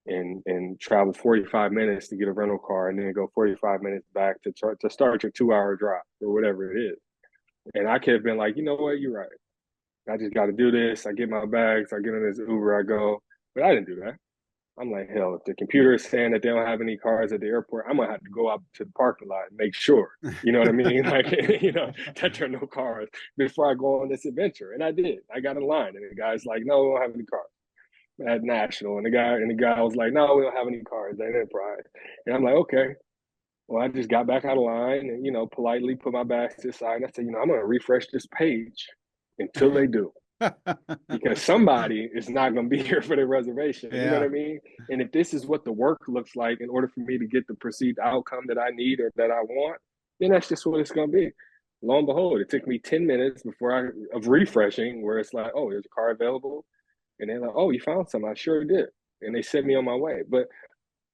A: and travel 45 minutes to get a rental car, and then go 45 minutes back to start your 2 hour drive or whatever it is. And I could have been like, you know what, you're right. I just got to do this. I get my bags, I get in this Uber, I go. But I didn't do that. I'm like, hell, if the computer is saying that they don't have any cars at the airport, I'm gonna have to go out to the parking lot and make sure, you know what I mean? Like, that there are no cars before I go on this adventure. And I did. I got in line, and the guy's like, no, we don't have any cars at National. And the guy was like, no, we don't have any cars at Enterprise. And I'm like, okay. Well, I just got back out of line and, politely put my bags to the side. And I said, I'm gonna refresh this page until they do. Because somebody is not going to be here for the reservation. You know what I mean? And if this is what the work looks like in order for me to get the perceived outcome that I need or that I want, then that's just what it's going to be. Lo and behold, it took me 10 minutes of refreshing where it's like, oh, there's a car available. And they're like, oh, you found something. I sure did. And they sent me on my way. But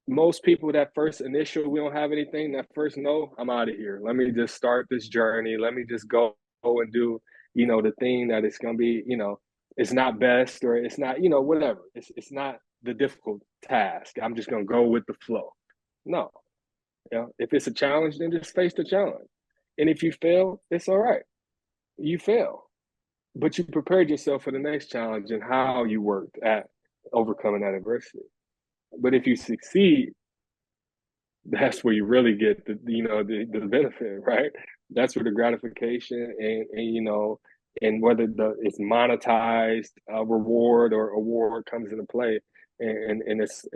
A: most people, that first initial, we don't have anything, that first no, I'm out of here. Let me just start this journey. Let me just go and do, the thing that it's going to be, it's not best or it's not, whatever. It's not the difficult task. I'm just going to go with the flow. No, if it's a challenge, then just face the challenge. And if you fail, it's all right. You fail, but you prepared yourself for the next challenge and how you worked at overcoming that adversity. But if you succeed, that's where you really get the benefit, right? That's where the gratification and whether it's monetized reward or award comes into play, and it's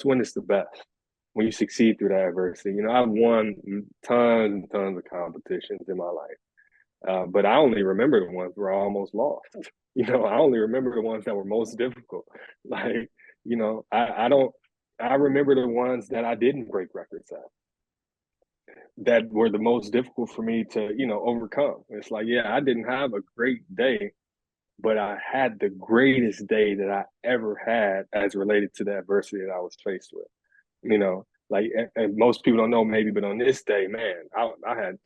A: when it's the best, when you succeed through that adversity. I've won tons and tons of competitions in my life, but I only remember the ones where I almost lost. I only remember the ones that were most difficult. Like, I don't. I remember the ones that I didn't break records at, that were the most difficult for me to, overcome. It's like, yeah, I didn't have a great day, but I had the greatest day that I ever had as related to the adversity that I was faced with. Like, and most people don't know maybe, but on this day, man, I had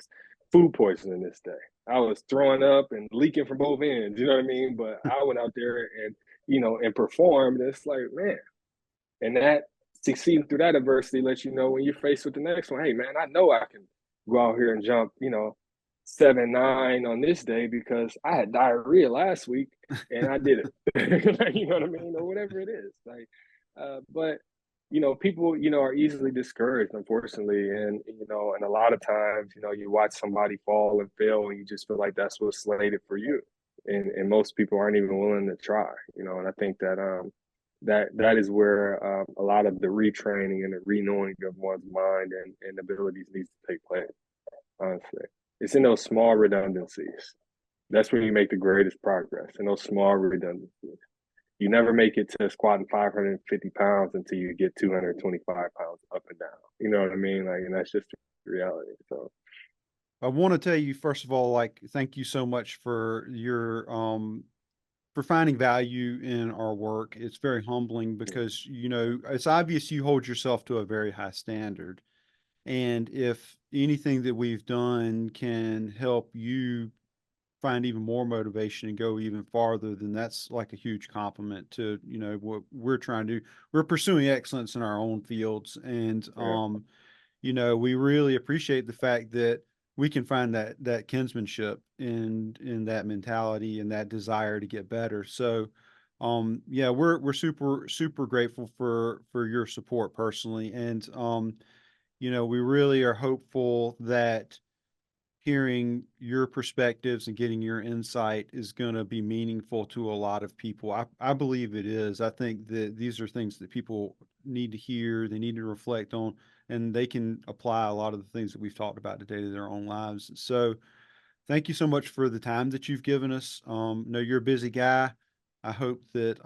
A: food poisoning this day. I was throwing up and leaking from both ends, you know what I mean? But I went out there and, and performed. And it's like, man, and that succeeding through that adversity lets you know when you're faced with the next one, hey, man, I know I can go out here and jump, 7-9 on this day because I had diarrhea last week and I did it. Like, you know what I mean? Or whatever it is. Like, but people, are easily discouraged, unfortunately. And, and a lot of times, you watch somebody fall and fail and you just feel like that's what's slated for you. And most people aren't even willing to try, and I think that, that is where a lot of the retraining and the renewing of one's mind and abilities needs to take place. Honestly, it's in those small redundancies. That's where you make the greatest progress, in those small redundancies. You never make it to squatting 550 pounds until you get 225 pounds up and down. You know what I mean? Like, and that's just the reality. So
B: I want to tell you, first of all, like, thank you so much for your for finding value in our work. It's very humbling because, it's obvious you hold yourself to a very high standard. And if anything that we've done can help you find even more motivation and go even farther, then that's like a huge compliment to, what we're trying to do. We're pursuing excellence in our own fields. And,
A: Yeah.
B: we really appreciate the fact that we can find that kinsmanship in that mentality and that desire to get better. So, yeah, we're super, super grateful for your support personally. And, we really are hopeful that hearing your perspectives and getting your insight is going to be meaningful to a lot of people. I believe it is. I think that these are things that people need to hear, they need to reflect on, and they can apply a lot of the things that we've talked about today to their own lives. So thank you so much for the time that you've given us. Know you're a busy guy. I hope that,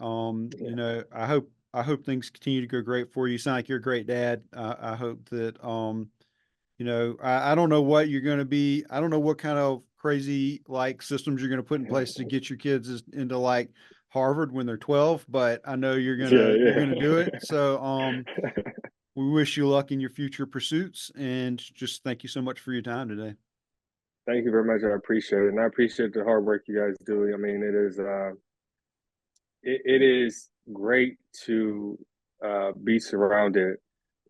B: I hope things continue to go great for you. You sound like you're a great dad. I hope that, I don't know what you're going to be. I don't know what kind of crazy like systems you're going to put in place to get your kids into like Harvard when they're 12, but I know you're
A: Yeah,
B: gonna do it. So
A: yeah.
B: we wish you luck in your future pursuits and just thank you so much for your time today.
A: Thank you very much. I appreciate it, and I appreciate the hard work you guys do. I mean, it is great to be surrounded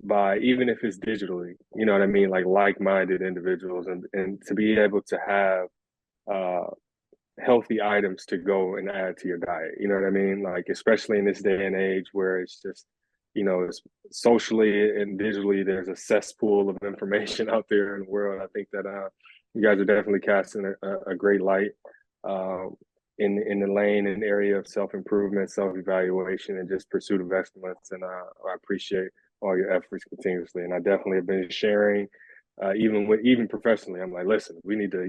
A: by, even if it's digitally, you know what I mean, like-minded individuals, and to be able to have uh, healthy items to go and add to your diet. You know what I mean? Like, especially in this day and age where it's just, it's socially and digitally, there's a cesspool of information out there in the world. I think that you guys are definitely casting a great light uh, in the lane and area of self improvement, self evaluation, and just pursuit of excellence. And I appreciate all your efforts continuously. And I definitely have been sharing, even professionally. I'm like, listen, we need to,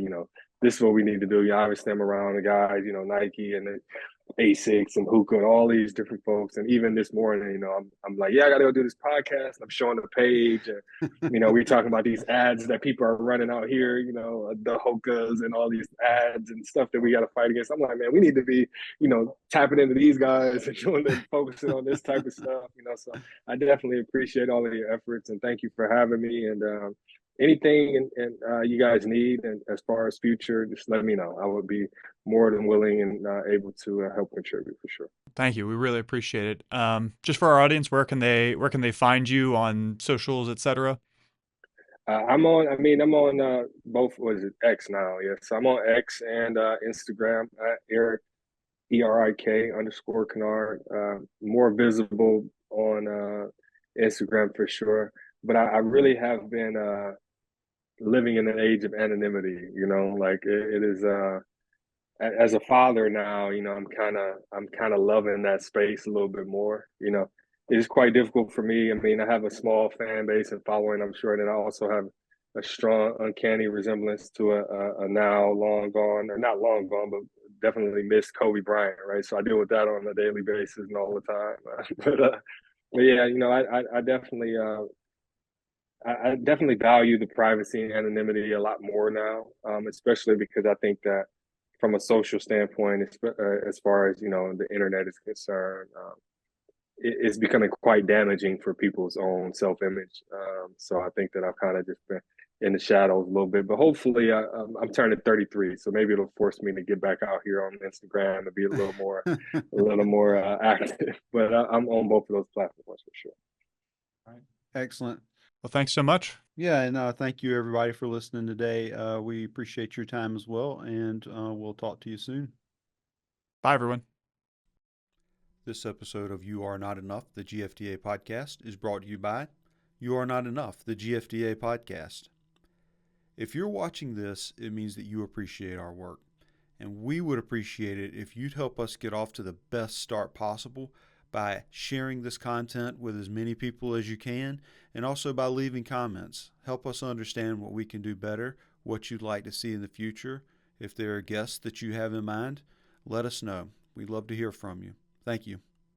A: this is what we need to do. Obviously, I'm around the guys, Nike and the Asics and Hookah and all these different folks. And even this morning, I'm like, yeah, I got to go do this podcast. I'm showing the page, and we're talking about these ads that people are running out here. The Hookahs and all these ads and stuff that we got to fight against. I'm like, man, we need to be, tapping into these guys and showing them, focusing on this type of stuff. So I definitely appreciate all of your efforts, and thank you for having me. And anything and you guys need, and as far as future, just let me know. I would be more than willing and able to help contribute for sure.
C: Thank you. We really appreciate it. Just for our audience, where can they find you on socials, etc.?
A: I'm on both. What is it, X now? Yes, I'm on X and Instagram at Erick ERIK_Kynard. More visible on Instagram for sure, but I really have been living in an age of anonymity. Like it is. As a father now, I'm kind of loving that space a little bit more. It is quite difficult for me. I mean, I have a small fan base and following, I'm sure, and I also have a strong, uncanny resemblance to a now long gone, or not long gone, but definitely missed Kobe Bryant, right? So I deal with that on a daily basis and all the time. But yeah, I definitely value the privacy and anonymity a lot more now, especially because I think that from a social standpoint, as far as the internet is concerned, it's becoming quite damaging for people's own self-image. So I think that I've kind of just been in the shadows a little bit, but hopefully I'm turning 33, so maybe it'll force me to get back out here on Instagram and be a little more active. But I'm on both of those platforms for sure.
B: Right. Excellent.
C: Well, thanks so much.
B: Yeah, and thank you everybody for listening today. We appreciate your time as well, and we'll talk to you soon.
C: Bye, everyone.
B: This episode of You Are Not Enough, the GFDA podcast, is brought to you by You Are Not Enough, the GFDA podcast. If you're watching this, it means that you appreciate our work, and we would appreciate it if you'd help us get off to the best start possible by sharing this content with as many people as you can, and also by leaving comments. Help us understand what we can do better, what you'd like to see in the future. If there are guests that you have in mind, let us know. We'd love to hear from you. Thank you.